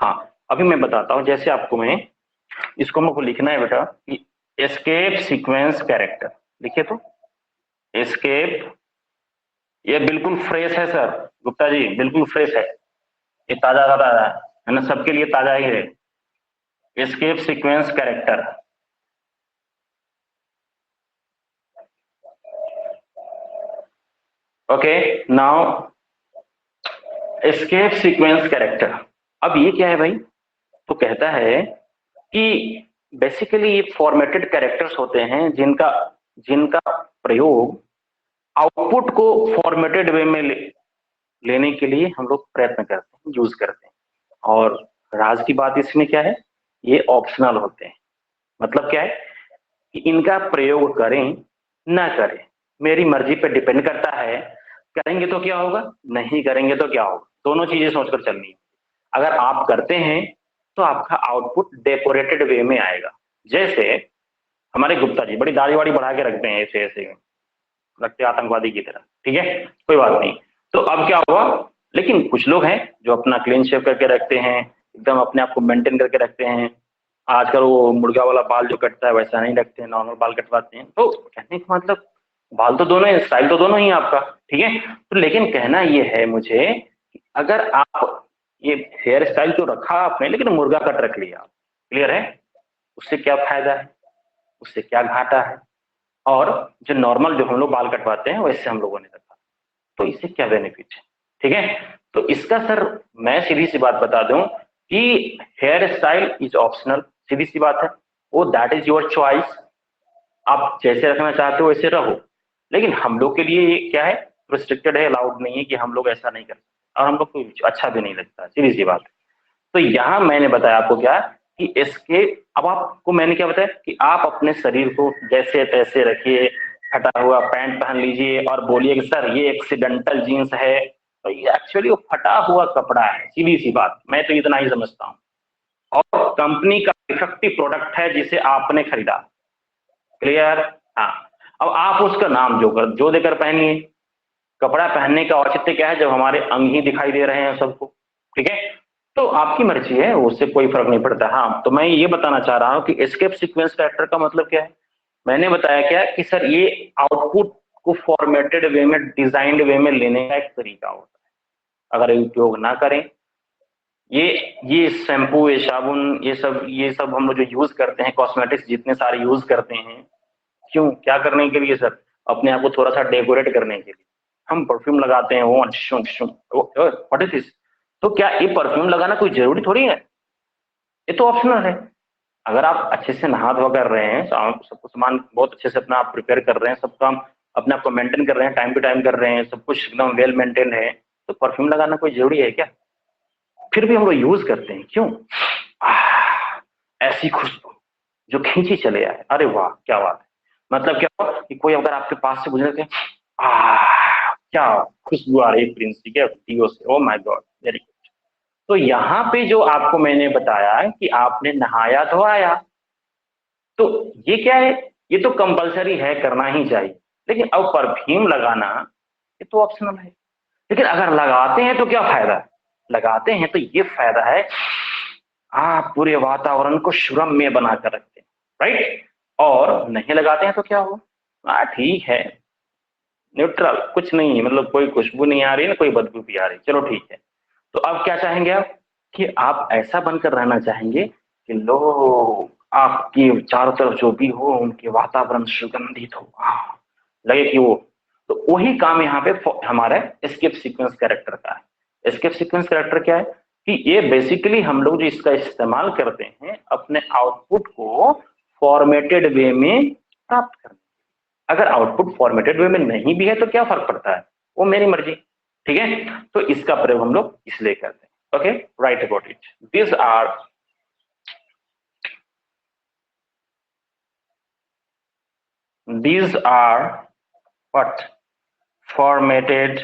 हाँ, अभी मैं बताता हूं। जैसे आपको मैं इसको मुझको लिखना है बेटा कि एस्केप सीक्वेंस कैरेक्टर, लिखिए तो एस्केप, ये बिल्कुल फ्रेश है सर गुप्ता जी, बिल्कुल फ्रेश है, ये ताजा ताजा है ना, सबके लिए ताजा ही है। Escape sequence character, okay, now escape sequence character, अब ये क्या है भाई? तो कहता है कि बेसिकली ये फॉर्मेटेड कैरेक्टर्स होते हैं जिनका जिनका प्रयोग आउटपुट को फॉर्मेटेड वे में लेने के लिए हम लोग प्रयत्न करते हैं, यूज करते हैं। और राज की बात इसमें क्या है, ये ऑप्शनल होते हैं। मतलब क्या है कि इनका प्रयोग करें ना करें मेरी मर्जी पे डिपेंड करता है, करेंगे तो क्या होगा, नहीं करेंगे तो क्या होगा, दोनों चीजें सोचकर चलनी है। अगर आप करते हैं तो आपका आउटपुट डेकोरेटेड वे में आएगा। जैसे हमारे गुप्ता जी बड़ी दाढ़ी वाड़ी बढ़ा के रखते हैं, ऐसे ऐसे लगते आतंकवादी की तरह, ठीक है, कोई बात नहीं। तो अब क्या हुआ, लेकिन कुछ लोग हैं जो अपना क्लीन शेव करके रखते हैं, एकदम अपने आप को मेंटेन करके रखते हैं। आजकल वो मुर्गा वाला बाल जो कटता है वैसा नहीं रखते हैं, नॉर्मल बाल कटवाते हैं। तो कहने का मतलब बाल तो दोनों ही, स्टाइल तो दोनों ही आपका, ठीक है। तो लेकिन कहना ये है मुझे, अगर आप ये हेयर स्टाइल तो रखा आपने लेकिन मुर्गा कट रख लिया, क्लियर है, उससे क्या फायदा है, उससे क्या घाटा है? और जो नॉर्मल जो हम लोग बाल कटवाते हैं वैसे हम लोगों ने रखा, तो इससे क्या बेनिफिट है? ठीक है, तो इसका सर मैं सीधी सी बात बता दूं कि हेयर स्टाइल इज ऑप्शनल, सीधी सी बात है, वो दैट इज योर चॉइस, आप जैसे रखना चाहते हो वैसे रहो। लेकिन हम लोग के लिए ये क्या है, रिस्ट्रिक्टेड है, अलाउड नहीं है कि हम लोग ऐसा नहीं कर सकते, और हम लोग को अच्छा भी नहीं लगता, सीधी सी बात है। तो यहाँ मैंने बताया आपको क्या कि इसके, अब आपको मैंने क्या बताया कि आप अपने शरीर को जैसे तैसे रखिए, फटा हुआ पैंट पहन लीजिए और बोलिए कि सर ये एक्सीडेंटल जीन्स है, तो ये एक्चुअली वो फटा हुआ कपड़ा है, सीधी सी बात, मैं तो इतना ही समझता हूँ। और कंपनी का इफेक्टिव प्रोडक्ट है जिसे आपने खरीदा। क्लियर? हाँ। अब आप उसका नाम जो देकर पहनिए। कपड़ा पहनने का औचित्य क्या है? जब हमारे अंग ही दिखाई दे रहे हैं सबको। ठीक है, तो आपकी मर्जी है, उससे कोई फर्क नहीं पड़ता। हाँ, तो मैं ये बताना चाह रहा हूँ कि एस्केप सीक्वेंस कैरेक्टर का मतलब क्या है। मैंने बताया क्या कि सर ये आउटपुट को फॉर्मेटेड वे में, डिजाइंड वे में लेने का एक तरीका होता है। अगर उपयोग ना करें, ये शैम्पू, ये साबुन, ये सब हम लोग जो यूज करते हैं, कॉस्मेटिक्स जितने सारे यूज करते हैं, क्यों, क्या करने के लिए सर? अपने आप को थोड़ा सा डेकोरेट करने के लिए हम परफ्यूम लगाते हैं। What is this? तो क्या ये परफ्यूम लगाना कोई जरूरी थोड़ी है, ये तो ऑप्शनल है। अगर आप अच्छे से नहा धो कर रहे हैं, तो आप सब कुछ सामान बहुत अच्छे से अपना आप प्रिपेयर कर रहे हैं, सब काम अपने आप को मेंटेन कर रहे हैं, टाइम टू टाइम कर रहे हैं, सब कुछ एकदम वेल मेंटेन है, तो परफ्यूम लगाना कोई जरूरी है क्या? फिर भी हम लोग यूज करते हैं, क्यों? ऐसी खुशबू जो खींची चले आए, अरे वाह क्या बात है। मतलब क्या हो कि कोई अगर आपके पास से गुजर के, क्या खुशबू आ रही है प्रिंस जी के दियो से, oh my God, very good. तो यहाँ पे जो आपको मैंने बताया कि आपने नहाया धोया, तो ये क्या है, ये तो कंपलसरी है, करना ही चाहिए। लेकिन अब परफ्यूम लगाना ये तो ऑप्शनल है। लेकिन अगर लगाते हैं तो क्या फायदा है? लगाते हैं तो ये फायदा है, आप पूरे वातावरण को सुरम्य बनाकर रखते हैं, राइट। और नहीं लगाते हैं तो क्या हो, ठीक है, न्यूट्रल, कुछ नहीं, मतलब कोई खुशबू नहीं आ रही ना कोई बदबू भी आ रही, चलो ठीक है। तो अब क्या चाहेंगे आप, कि आप ऐसा बनकर रहना चाहेंगे कि लोग आपके चारों तरफ जो भी हो उनके वातावरण सुगंधित हो, लगे कि वो, तो वही काम यहाँ पे हमारा एस्केप सीक्वेंस कैरेक्टर का है। एस्केप सीक्वेंस कैरेक्टर क्या है कि ये बेसिकली हम लोग जो इसका इस्तेमाल करते हैं अपने आउटपुट को फॉर्मेटेड वे में प्राप्त करने। अगर आउटपुट फॉर्मेटेड वे में नहीं भी है तो क्या फर्क पड़ता है, वो मेरी मर्जी। ठीक है, तो इसका प्रयोग हम लोग इसलिए करते हैं। Okay, right about it. These are what? Formatted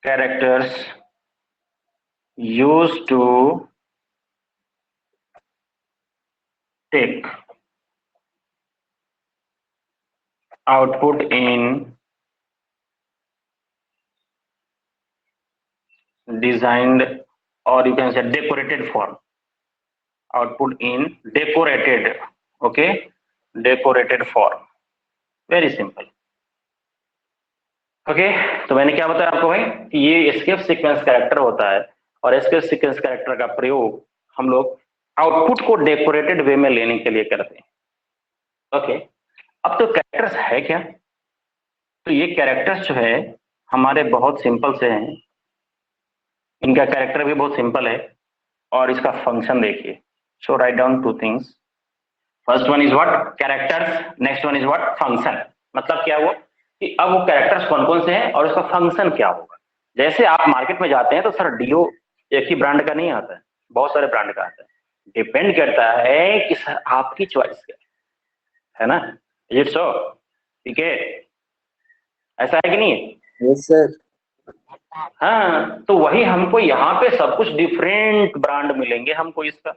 characters used to take output in designed, or you can say decorated form. Output in decorated, okay, decorated form. Very simple. Okay, तो मैंने क्या बताया आपको भाई कि ये एस्केप सीक्वेंस कैरेक्टर होता है, और एस्केप सीक्वेंस कैरेक्टर का प्रयोग हम लोग आउटपुट को डेकोरेटेड वे में लेने के लिए करते हैं। ओके, अब तो कैरेक्टर्स है क्या? तो ये कैरेक्टर्स जो है हमारे बहुत सिंपल से हैं, इनका कैरेक्टर भी बहुत सिंपल है, और इसका फंक्शन देखिए। So write down two things. First one is what? Characters. Next one is what? Function. मतलब क्या हुआ कि अब वो कैरेक्टर्स कौन कौन से हैं और उसका फंक्शन क्या होगा। जैसे आप मार्केट में जाते हैं तो सर डीओ एक ही ब्रांड का नहीं आता है, बहुत सारे ब्रांड का आता है। डिपेंड करता है कि सर आपकी चॉइस क्या है ना। Is it so? ठीक है, ऐसा है कि नहीं है? Yes sir. हाँ, तो वही हमको यहाँ पे सब कुछ डिफरेंट ब्रांड मिलेंगे हमको इसका।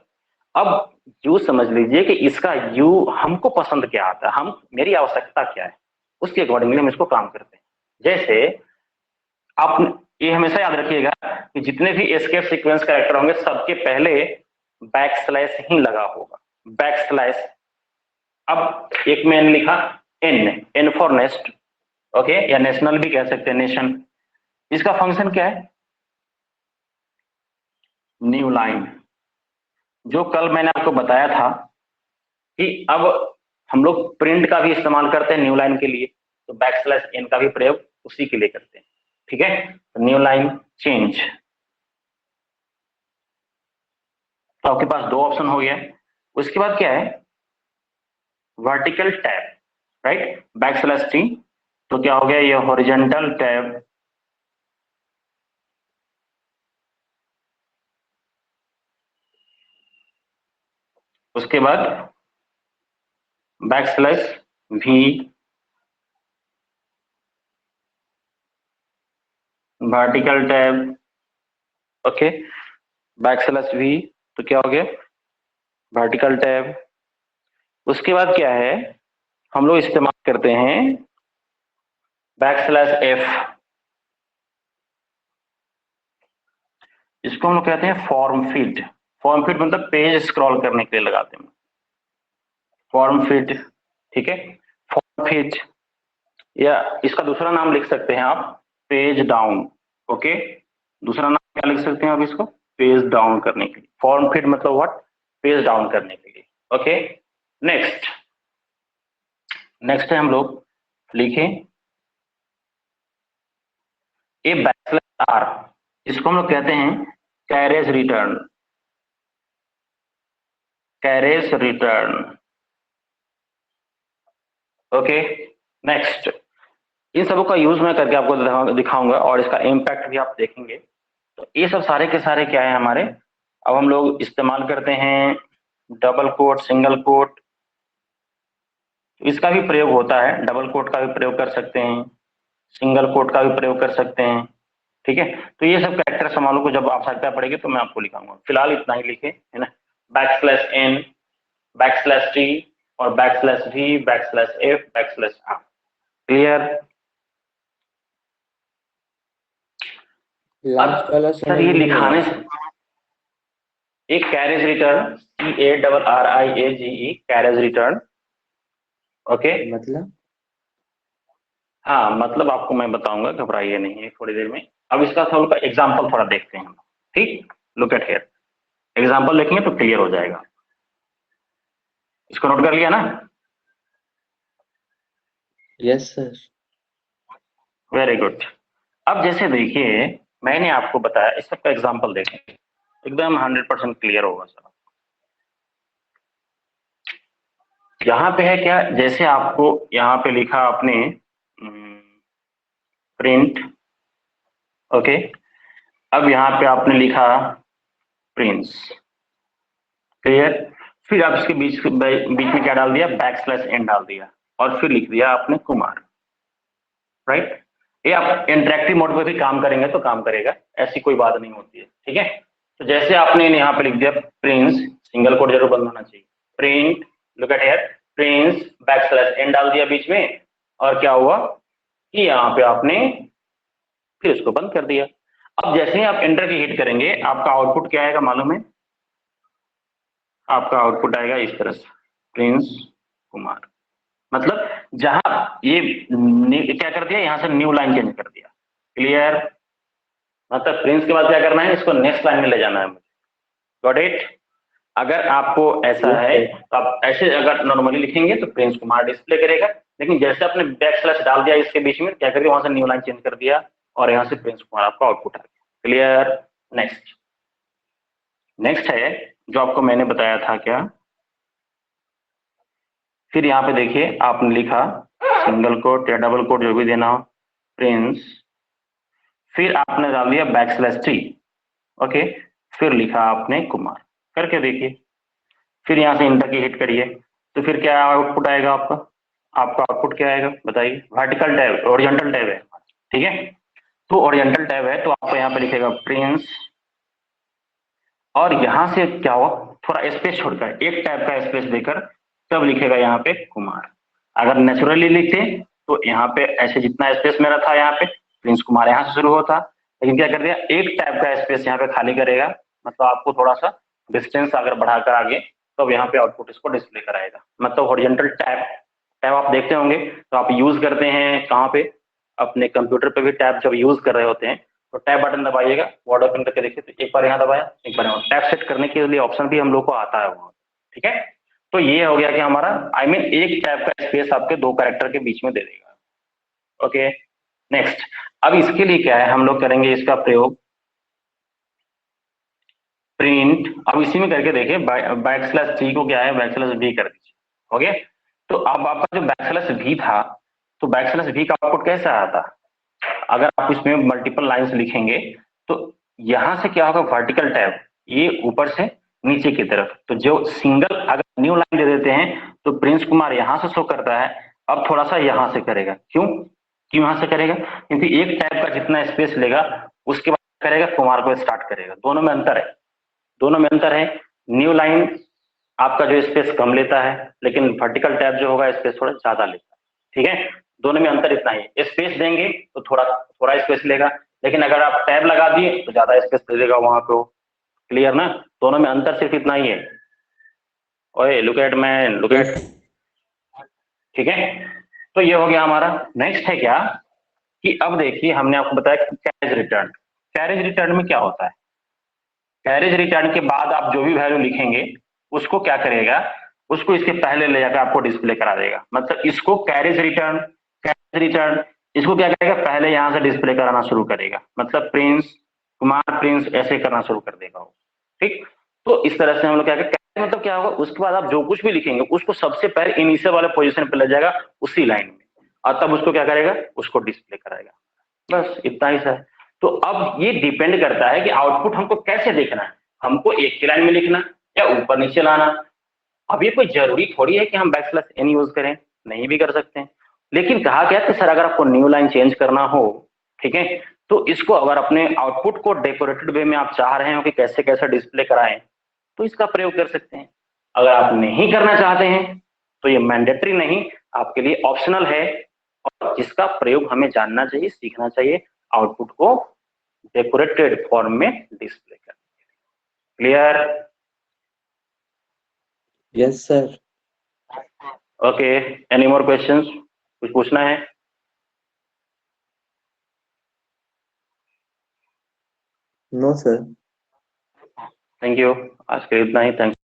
अब यू समझ लीजिए कि इसका यू हमको पसंद क्या आता है, हम, मेरी आवश्यकता क्या है, उसके अकॉर्डिंगली हम इसको काम करते हैं। जैसे आप ये हमेशा याद रखिएगा कि जितने भी एस्केप सीक्वेंस कैरेक्टर होंगे सबके पहले बैक स्लैश ही लगा होगा, बैक स्लैश। अब एक में एन लिखा, N, N for nest, okay, या नेशनल भी कह सकते हैं, नेशन। इसका फंक्शन क्या है? New line. जो कल मैंने आपको बताया था कि अब हम लोग प्रिंट का भी इस्तेमाल करते हैं न्यू लाइन के लिए, तो बैक स्लैश एन का भी प्रयोग उसी के लिए करते हैं। ठीक है, तो न्यू लाइन चेंज। तो आपके पास दो ऑप्शन हो गया। उसके बाद क्या है? Vertical tab, right, back slash T. तो क्या हो गया? ये हॉरिजॉन्टल टैब। उसके बाद back slash V, vertical tab, okay, backslash V, तो क्या हो गया वर्टिकल टैब। उसके बाद क्या है, हम लोग इस्तेमाल करते हैं बैकस्लैश एफ, इसको हम लोग कहते हैं फॉर्म फिट। फॉर्म फिट मतलब पेज स्क्रॉल करने के लिए लगाते हैं फॉर्म फिट, ठीक है। फॉर्म फिट, या इसका दूसरा नाम लिख सकते हैं आप पेज डाउन, ओके। दूसरा नाम क्या लिख सकते हैं आप इसको, पेज डाउन करने के लिए। फॉर्म फिट मतलब व्हाट, पेज डाउन करने के लिए, ओके। नेक्स्ट नेक्स्ट है हम लोग लिखें ए बैकस्लैश आर, इसको हम लोग कहते हैं carriage return, carriage return, okay. Next, इन सबों का यूज मैं करके आपको दिखाऊंगा और इसका इम्पैक्ट भी आप देखेंगे। तो ये सब सारे के सारे क्या है हमारे, अब हम लोग इस्तेमाल करते हैं डबल कोट, सिंगल कोट, इसका भी प्रयोग होता है, डबल कोट का भी प्रयोग कर सकते हैं, सिंगल कोट का भी प्रयोग कर सकते हैं, ठीक है। तो ये सब कैरेक्टर संभालो को जब आवश्यकता पड़ेगी तो मैं आपको लिखाऊंगा, फिलहाल इतना ही लिखे, है ना। बैकस्लैश एन, बैकस्लैश टी और backslash V, backslash F, backslash R, clear. Last वाला सर समझ ये में नहीं लिखाने आया। से एक carriage return, CARRIAGE, carriage return, okay. मतलब हाँ मतलब आपको मैं बताऊंगा, घबराइए नहीं है थोड़ी देर में। अब इसका थोड़ा एग्जांपल थोड़ा देखते हैं हम, ठीक। लुक एट हियर, एग्जांपल देखेंगे तो क्लियर हो जाएगा। इसको नोट कर लिया ना, यस सर। Very good. अब जैसे देखिए मैंने आपको बताया, इस सबका एग्जांपल देखें, एकदम 100% क्लियर होगा सर। यहाँ पे है क्या, जैसे आपको यहाँ पे लिखा आपने प्रिंट, ओके। अब यहाँ पे आपने लिखा प्रिंस, क्लियर। फिर आप इसके बीच में क्या डाल दिया, बैकस्लैश एन डाल दिया और फिर लिख दिया आपने कुमार, राइट। ये आप इंटरेक्टिव मोड पे भी काम करेंगे तो काम करेगा, ऐसी कोई बात नहीं होती है, ठीक है। तो जैसे आपने यहाँ पे लिख दिया प्रिंस, सिंगल कोड जरूर बंद होना चाहिए, print, look at here, prints backslash N डाल दिया बीच में, और क्या हुआ कि यहाँ पे आपने फिर इसको बंद कर दिया। अब जैसे ही आप एंटर की हिट करेंगे आपका आउटपुट क्या आएगा मालूम है, आपका आउटपुट आएगा इस तरह से, प्रिंस कुमार। मतलब जहां ये क्या कर दिया, यहां से न्यू लाइन चेंज कर दिया, क्लियर। मतलब प्रिंस के बाद क्या करना है, इसको नेक्स्ट लाइन में ले जाना है मुझे, गॉट इट। अगर आपको ऐसा यस है सर। तो आप ऐसे अगर नॉर्मली लिखेंगे तो प्रिंस कुमार डिस्प्ले करेगा, लेकिन जैसे आपने बैक स्लैश डाल दिया इसके बीच में, क्या कर दिया, वहां से न्यू लाइन चेंज कर दिया और यहाँ से प्रिंस कुमार आपका आउटपुट आ गया, क्लियर। नेक्स्ट नेक्स्ट है जो आपको मैंने बताया था क्या, फिर यहाँ पे देखिए आपने लिखा सिंगल कोट या डबल कोट जो भी देना हो, प्रिंस, फिर आपने डाल दिया बैकस्लैश टी, ओके। फिर लिखा आपने कुमार, करके देखिए, फिर यहाँ से इंटर की हिट करिए, तो फिर क्या आउटपुट आएगा आपका, आपका आउटपुट क्या आएगा बताइए, वर्टिकल टैब, ओरिजेंटल टैब है, ठीक है। तो ओरिजेंटल टैब है तो आपको यहाँ पे लिखेगा प्रिंस, और यहाँ से क्या हुआ, थोड़ा स्पेस छोड़कर एक टैब का स्पेस देकर तब लिखेगा यहाँ पे कुमार। अगर नेचुरली लिखते तो यहाँ पे ऐसे जितना स्पेस मेरा था यहाँ पे प्रिंस कुमार यहाँ से शुरू होता, लेकिन क्या कर दिया, एक टैब का स्पेस यहाँ पे खाली करेगा, मतलब आपको थोड़ा सा डिस्टेंस अगर बढ़ाकर आगे तो यहाँ पे आउटपुट इसको डिस्प्ले कराएगा। मतलब हॉरिजॉन्टल टैब, टैब आप देखते होंगे तो आप यूज करते हैं कहाँ पे, अपने कंप्यूटर पे भी टैब जब यूज कर रहे होते हैं तो टैब बटन दबाइएगा, वर्ड ओपन करके देखिए, तो एक बार यहाँ दबाया, एक बार यहाँ, टैब सेट करने के लिए ऑप्शन भी हम लोग को आता है वहाँ, ठीक है। तो ये हो गया कि हमारा आई मीन एक टैब का स्पेस आपके दो कैरेक्टर के बीच में दे देगा, ओके। नेक्स्ट, अब इसके लिए क्या है, हम लोग करेंगे इसका प्रयोग प्रिंट, अब इसी में करके देखिए बैकस्लैश टी को क्या है बैकस्लैश वी कर दीजिए, हो गया। तो अब आपका जो बैकस्लैश वी था, तो बैकस्लैश वी का आउटपुट कैसा आया था, अगर आप इसमें मल्टीपल लाइंस लिखेंगे तो यहां से क्या होगा, वर्टिकल टैब, ये ऊपर से नीचे की तरफ, तो जो सिंगल अगर न्यू लाइन दे देते हैं तो प्रिंस कुमार यहां से शो करता है, अब थोड़ा सा यहां से करेगा, क्यों, क्यों यहाँ से करेगा? क्योंकि एक टैब का जितना स्पेस लेगा उसके बाद करेगा कुमार को स्टार्ट करेगा। दोनों में अंतर है, दोनों में अंतर है। न्यू लाइन आपका जो स्पेस कम लेता है, लेकिन वर्टिकल टैब जो होगा स्पेस थोड़ा ज्यादा लेता है। ठीक है, दोनों में अंतर इतना ही। स्पेस देंगे तो थोड़ा थोड़ा स्पेस लेगा, लेकिन अगर आप टैब लगा दिए तो ज्यादा स्पेस ले लेगा वहां पे। क्लियर ना? दोनों में अंतर सिर्फ इतना ही है। ओए look at man, look at. ठीक है, तो ये हो गया हमारा। नेक्स्ट है क्या कि अब देखिए हमने आपको बताया कि कैरेज रिटर्न। कैरेज रिटर्न में क्या होता है? कैरेज रिटर्न के बाद आप जो भी वैल्यू लिखेंगे उसको क्या करेगा, उसको इसके पहले ले जाकर आपको डिस्प्ले करा देगा। मतलब इसको कैरेज रिटर्न इसको क्या करेगा, पहले यहां से डिस्प्ले कराना शुरू करेगा। मतलब प्रिंस कुमार प्रिंस ऐसे करना शुरू कर देगा वो। ठीक, तो इस तरह से हम लोग क्या करें, मतलब क्या होगा, उसके बाद आप जो कुछ भी लिखेंगे उसको सबसे पहले इनिशियल वाले पोजीशन पे ले जाएगा उसी लाइन में, और तब उसको क्या करेगा, उसको डिस्प्ले कराएगा। बस इतना ही सा है। तो अब ये डिपेंड करता है कि आउटपुट हमको कैसे देखना है, हमको एक ही लाइन में लिखना या ऊपर नीचे लाना। अब ये कोई जरूरी थोड़ी है कि हम बैकस्लैश एन यूज करें, नहीं भी कर सकते हैं। लेकिन कहा गया कि सर अगर आपको न्यू लाइन चेंज करना हो, ठीक है, तो इसको अगर अपने आउटपुट को डेकोरेटेड वे में आप चाह रहे हो कि कैसे कैसे डिस्प्ले कराएं, तो इसका प्रयोग कर सकते हैं। अगर आप नहीं करना चाहते हैं तो ये मैंडेटरी नहीं, आपके लिए ऑप्शनल है, और जिसका प्रयोग हमें जानना चाहिए, सीखना चाहिए, आउटपुट को डेकोरेटेड फॉर्म में डिस्प्ले कर। Clear? Yes sir. Okay, any more questions? कुछ पूछना है? No sir. थैंक यू, आज के लिए इतना ही। थैंक